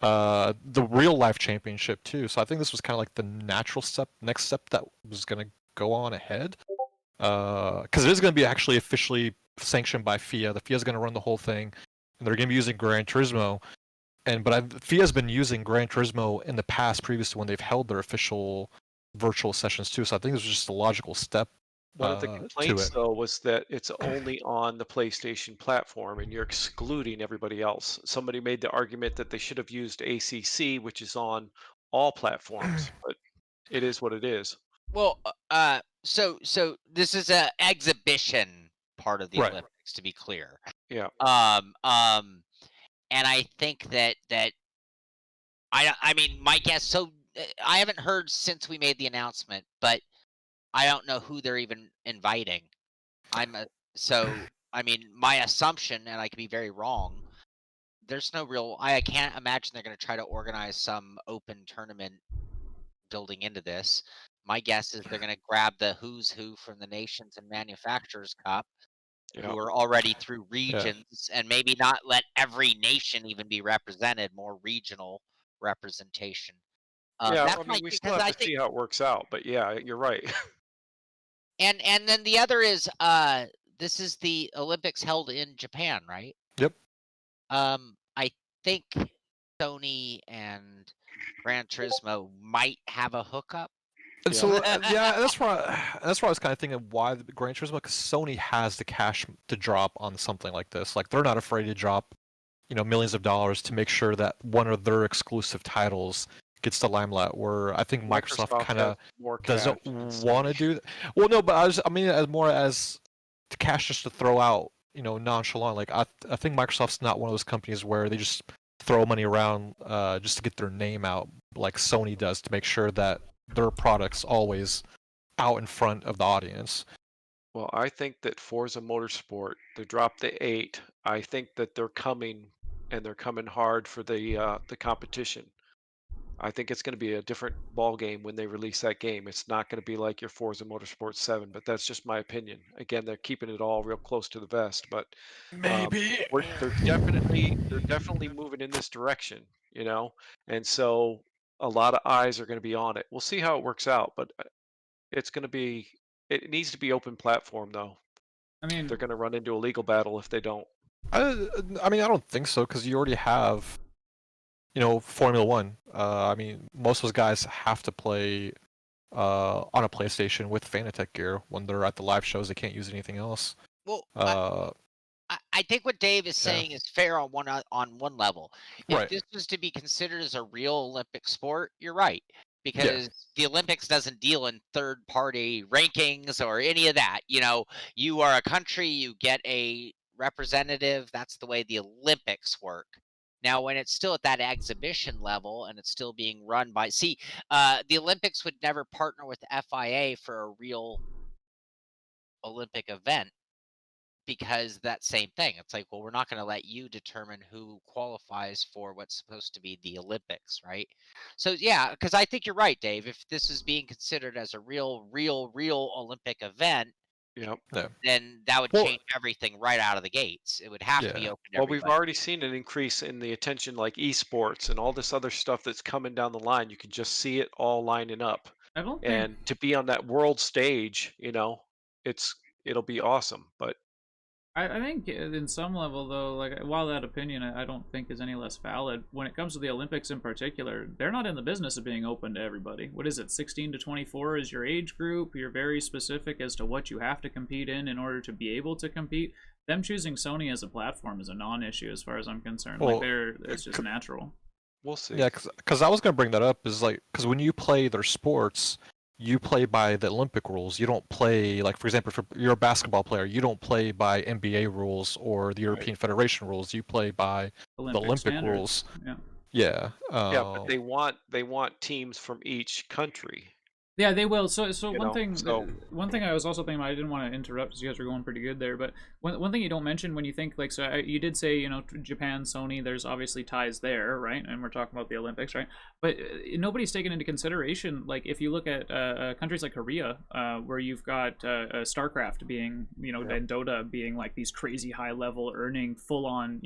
the real life championship too. So I think this was kind of like the natural next step that was going to go on ahead, because it is going to be actually officially sanctioned by FIA. The FIA is going to run the whole thing, and they're going to be using Gran Turismo. But FIA's been using Gran Turismo in the past, previously when they've held their official virtual sessions too. So I think this was just a logical step. One of the to complaints, it. though, was that it's only on the PlayStation platform, and you're excluding everybody else. Somebody made the argument that they should have used ACC, which is on all platforms, but it is what it is. Well, so this is a exhibition part of the Right. Olympics, to be clear. Yeah. And I think that I mean, my guess. So I haven't heard since we made the announcement, but I don't know who they're even inviting. So I mean, my assumption, and I could be very wrong. There's no real. I can't imagine they're going to try to organize some open tournament building into this. My guess is they're going to grab the who's who from the Nations and Manufacturers Cup, Yeah. who are already through Yeah. regions, and maybe not let every nation even be represented, more regional representation. Yeah, That's I my mean, we still because have I to think, see how it works out, but yeah, you're right. and then the other is this is the Olympics held in Japan, right? Yep. I think Sony and Gran Turismo might have a hookup. And Yeah. so yeah, that's why I was kind of thinking why the Gran Turismo, because Sony has the cash to drop on something like this. Like they're not afraid to drop, millions of dollars to make sure that one of their exclusive titles gets the limelight. Where I think Microsoft kind has of more doesn't cash than want to Sony. do that. Well, no, but I mean as more as the cash just to throw out, nonchalant. Like I think Microsoft's not one of those companies where they just throw money around just to get their name out, like Sony does, to make sure that their products always out in front of the audience. Well, I think that Forza Motorsport, they dropped the 8. I think that they're coming, and they're coming hard for the competition. I think it's going to be a different ball game when they release that game. It's not going to be like your Forza Motorsport 7, but that's just my opinion. Again, they're keeping it all real close to the vest, but Maybe. they're definitely moving in this direction, and so a lot of eyes are going to be on it. We'll see how it works out, but it's going to be it needs to be open platform though. I mean, They're going to run into a legal battle if they don't. I mean, I don't think so, because you already have, Formula One. I mean, most of those guys have to play on a PlayStation with Fanatec gear when they're at the live shows. They can't use anything else. Well, Uh, I think what Dave is Yeah. saying is fair on one level. If Right. this was to be considered as a real Olympic sport, you're right. Because the Olympics doesn't deal in third party rankings or any of that. You are a country, you get a representative. That's the way the Olympics work. Now, when it's still at that exhibition level and it's still being run by, the Olympics would never partner with the FIA for a real Olympic event, because that same thing. It's like, well, we're not going to let you determine who qualifies for what's supposed to be the Olympics, right? So yeah, because I think you're right, Dave. If this is being considered as a real Olympic event, Yep. Yeah. then that would Well- change everything right out of the gates. It would have to be Yeah. open to Well, we've everybody. already seen an increase in the attention, like esports and all this other stuff that's coming down the line. You can just see it all lining up, I don't think. and to be on that world stage, it'll be awesome. But I think in some level though, like while that opinion I don't think is any less valid, when it comes to the Olympics in particular, they're not in the business of being open to everybody. What is it, 16 to 24 is your age group? You're very specific as to what you have to compete in order to be able to compete. Them choosing Sony as a platform is a non-issue as far as I'm concerned. Well, It's just natural. we'll see. Yeah, because I was gonna bring that up, is like, because when you play their sports, you play by the Olympic rules. You don't play, like, for example, if you're a basketball player, you don't play by NBA rules or the European Federation rules. You play by the Olympic standards. rules. Yeah. Yeah. Yeah, but they want teams from each country. Yeah, they will. So know, one thing I was also thinking about, I didn't want to interrupt because you guys were going pretty good there, but one thing you don't mention when you think, like, you did say, Japan, Sony, there's obviously ties there, right? And we're talking about the Olympics, right? But nobody's taken into consideration, like, if you look at countries like Korea, where you've got StarCraft being, and Dota being like these crazy high level earning full on,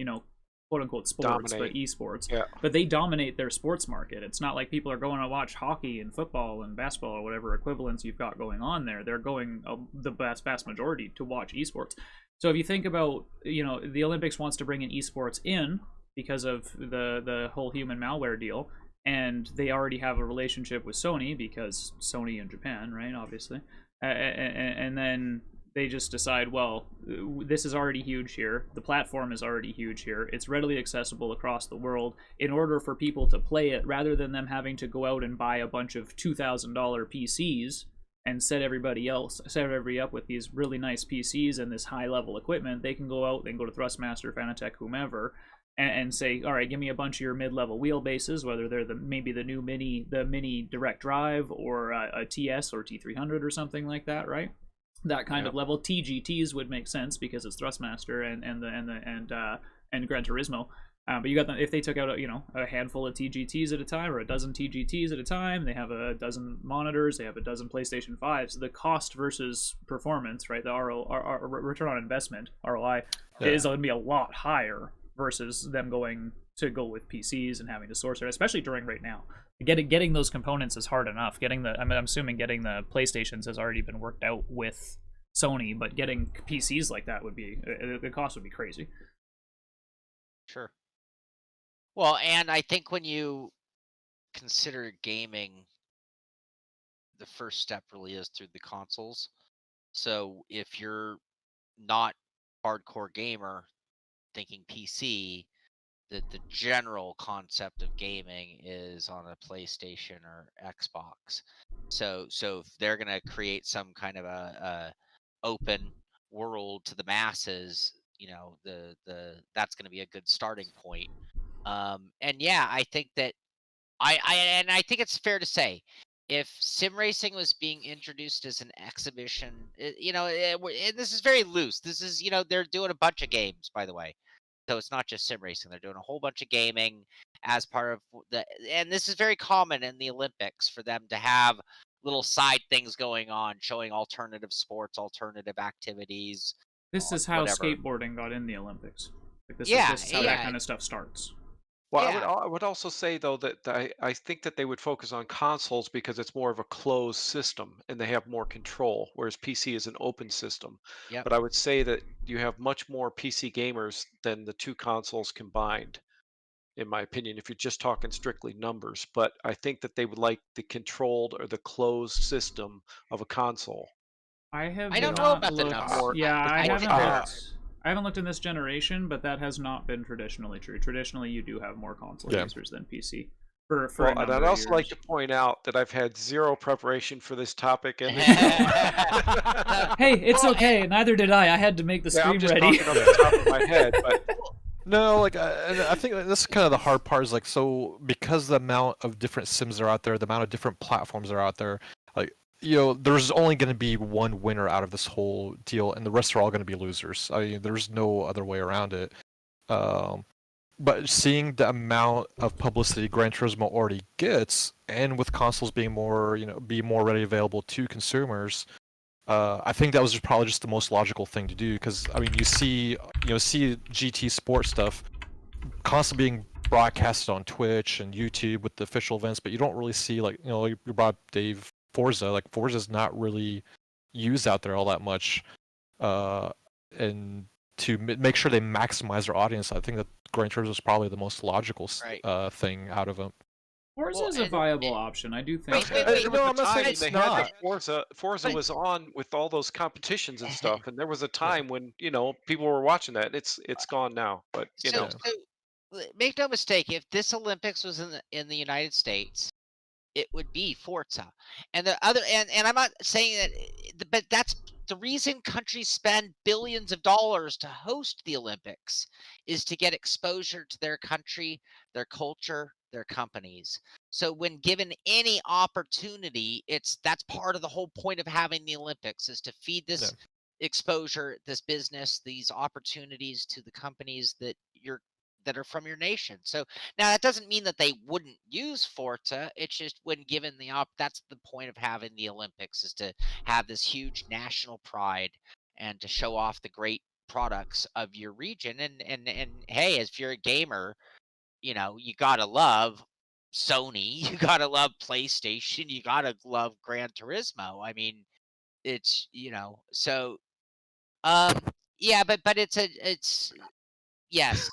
quote unquote sports, Dominate. but esports. Yeah. But they dominate their sports market. It's not like people are going to watch hockey and football and basketball or whatever equivalents you've got going on there. They're going the vast majority to watch esports. So if you think about, the Olympics wants to bring in esports in because of the whole human malware deal, and they already have a relationship with Sony because Sony in Japan, right? Obviously, and then they just decide, well, this is already huge here. The platform is already huge here. It's readily accessible across the world. In order for people to play it, rather than them having to go out and buy a bunch of $2,000 PCs and set everybody up with these really nice PCs and this high-level equipment, they can go out, they can go to Thrustmaster, Fanatec, whomever, and say, all right, give me a bunch of your mid-level wheelbases, whether they're maybe the mini direct drive or a TS or T300 or something like that, right? That kind of level. TGTs would make sense because it's Thrustmaster and Gran Turismo. But you got if they took out a handful of TGTs at a time or a dozen TGTs at a time, they have a dozen monitors, they have a dozen PlayStation 5s. The cost versus performance, right? The return on investment (ROI) is going to be a lot higher versus them going with PCs and having to source it, especially during right now. Getting those components is hard enough. I'm assuming getting the PlayStations has already been worked out with Sony, but getting PCs like that would be the cost would be crazy. Sure. Well, and I think when you consider gaming, the first step really is through the consoles. So if you're not hardcore gamer thinking PC, the general concept of gaming is on a PlayStation or Xbox. So if they're gonna create some kind of a open world to the masses, that's gonna be a good starting point. And yeah, I think that I think it's fair to say, if sim racing was being introduced as an exhibition, this is very loose. This is, they're doing a bunch of games, by the way. So it's not just sim racing. They're doing a whole bunch of gaming as part of and this is very common in the Olympics for them to have little side things going on, showing alternative sports, alternative activities. This is how whatever. skateboarding got in the Olympics. This is how that kind of stuff starts. Well, Yeah. I would also say though that I think that they would focus on consoles because it's more of a closed system and they have more control, whereas PC is an open system. Yep. But I would say that you have much more PC gamers than the two consoles combined, in my opinion, if you're just talking strictly numbers. But I think that they would like the controlled or the closed system of a console. I don't know about the numbers. I haven't looked in this generation, but that has not been traditionally true. Traditionally, you do have more console users than PC. For Well, and I'd also like to point out that I've had zero preparation for this topic. And hey, it's okay. Neither did I. I had to make the stream I'm just ready. talking off the top of my head, but No, and I think this is kind of the hard part. Is like, so because the amount of different sims are out there, the amount of different platforms are out there, like, there's only going to be one winner out of this whole deal, and the rest are all going to be losers. I mean, there's no other way around it. But seeing the amount of publicity Gran Turismo already gets, and with consoles being more, be more readily available to consumers, I think that was probably just the most logical thing to do. Because I mean, you see GT Sport stuff constantly being broadcasted on Twitch and YouTube with the official events, but you don't really see, like, you brought up Dave, Forza. Like, Forza's not really used out there all that much, and to make sure they maximize their audience, I think that Gran Turismo is probably the most logical thing out of them. Forza is a viable option, I do think. No, I'm not saying it's not. Forza was on with all those competitions and stuff, and there was a time when people were watching that. It's gone now, but So make no mistake, if this Olympics was in the United States, it would be Forza. And the other, and I'm not saying that, but that's the reason countries spend billions of dollars to host the Olympics, is to get exposure to their country, their culture, their companies. So when given any opportunity, that's part of the whole point of having the Olympics, is to feed this exposure, this business, these opportunities to the companies that are from your nation. So now that doesn't mean that they wouldn't use Forza. It's just when given that's the point of having the Olympics, is to have this huge national pride and to show off the great products of your region. And hey, if you're a gamer, you gotta love Sony, you gotta love PlayStation, you gotta love Gran Turismo. I mean, it's so yeah, but it's yes.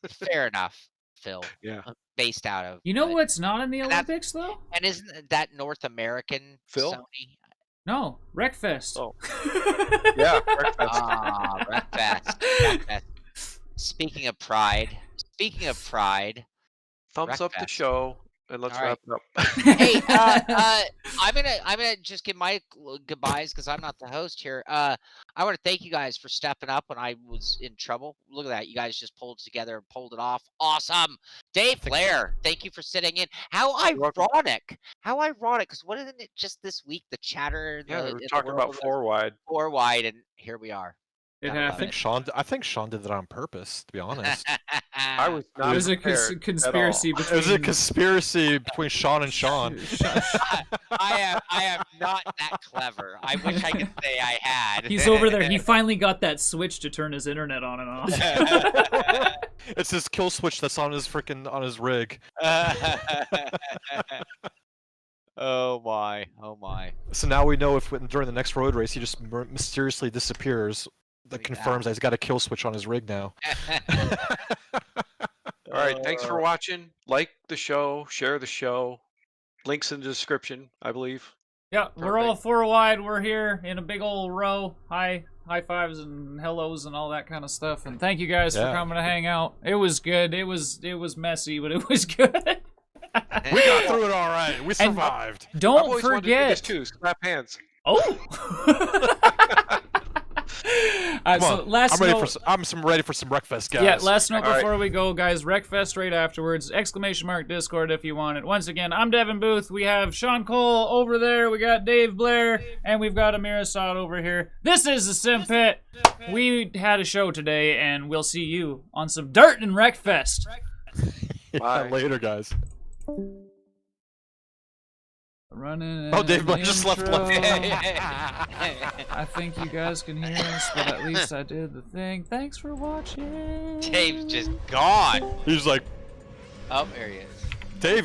Fair enough, Phil. Yeah. Based out of. What's not in the Olympics, though? And isn't that North American Phil? Sony? No, Wreckfest. Oh. Yeah, Wreckfest. Wreckfest. Speaking of pride. Thumbs up the show. and let's All right. wrap it up. Hey, I'm gonna just give my goodbyes because I'm not the host here. I want to thank you guys for stepping up when I was in trouble. Look at that, you guys just pulled together and pulled it off. Awesome, Dave Blair. Thank you for sitting in. How welcome. ironic! How ironic! Because wasn't it just this week the chatter? Yeah, in we're the talking about world was 4 wide. 4 wide, and here we are. It Gotta love happened. I think Shaun did that on purpose. To be honest, I was It not was a prepared at conspiracy all. between. it was a conspiracy between Shaun and Shaun. I am not that clever. I wish I could say I had. He's over there. He finally got that switch to turn his internet on and off. It's his kill switch that's on his rig. Oh my! Oh my! So now we know if during the next road race he just mysteriously disappears, that Yeah. confirms that he's got a kill switch on his rig now. All right, thanks for watching. Like the show, share the show. Links in the description, I believe. Yeah, we're all 4 wide. We're here in a big old row. High fives and hellos and all that kind of stuff. And thank you guys for coming to hang out. It was good. It was messy, but it was good. We got through it all right. We survived. I've Don't always wanted to do this forget. too. Slap hands. Oh. Come So on. last note. I'm ready for some Wreckfest, guys. Yeah, last note All right. before we go, guys. Wreckfest right afterwards. ! Discord if you want it. Once again, I'm Devin Booth. We have Shaun Cole over there. We got Dave Blair. And we've got Ameer Assad over here. This is the Simpit. We had a show today, and we'll see you on some dirt in Wreckfest. Yeah, later, guys. Running. Oh, Dave Blair just left. I think you guys can hear us, but at least I did the thing. Thanks for watching. Dave's just gone. He's like, Oh, there he is. Dave,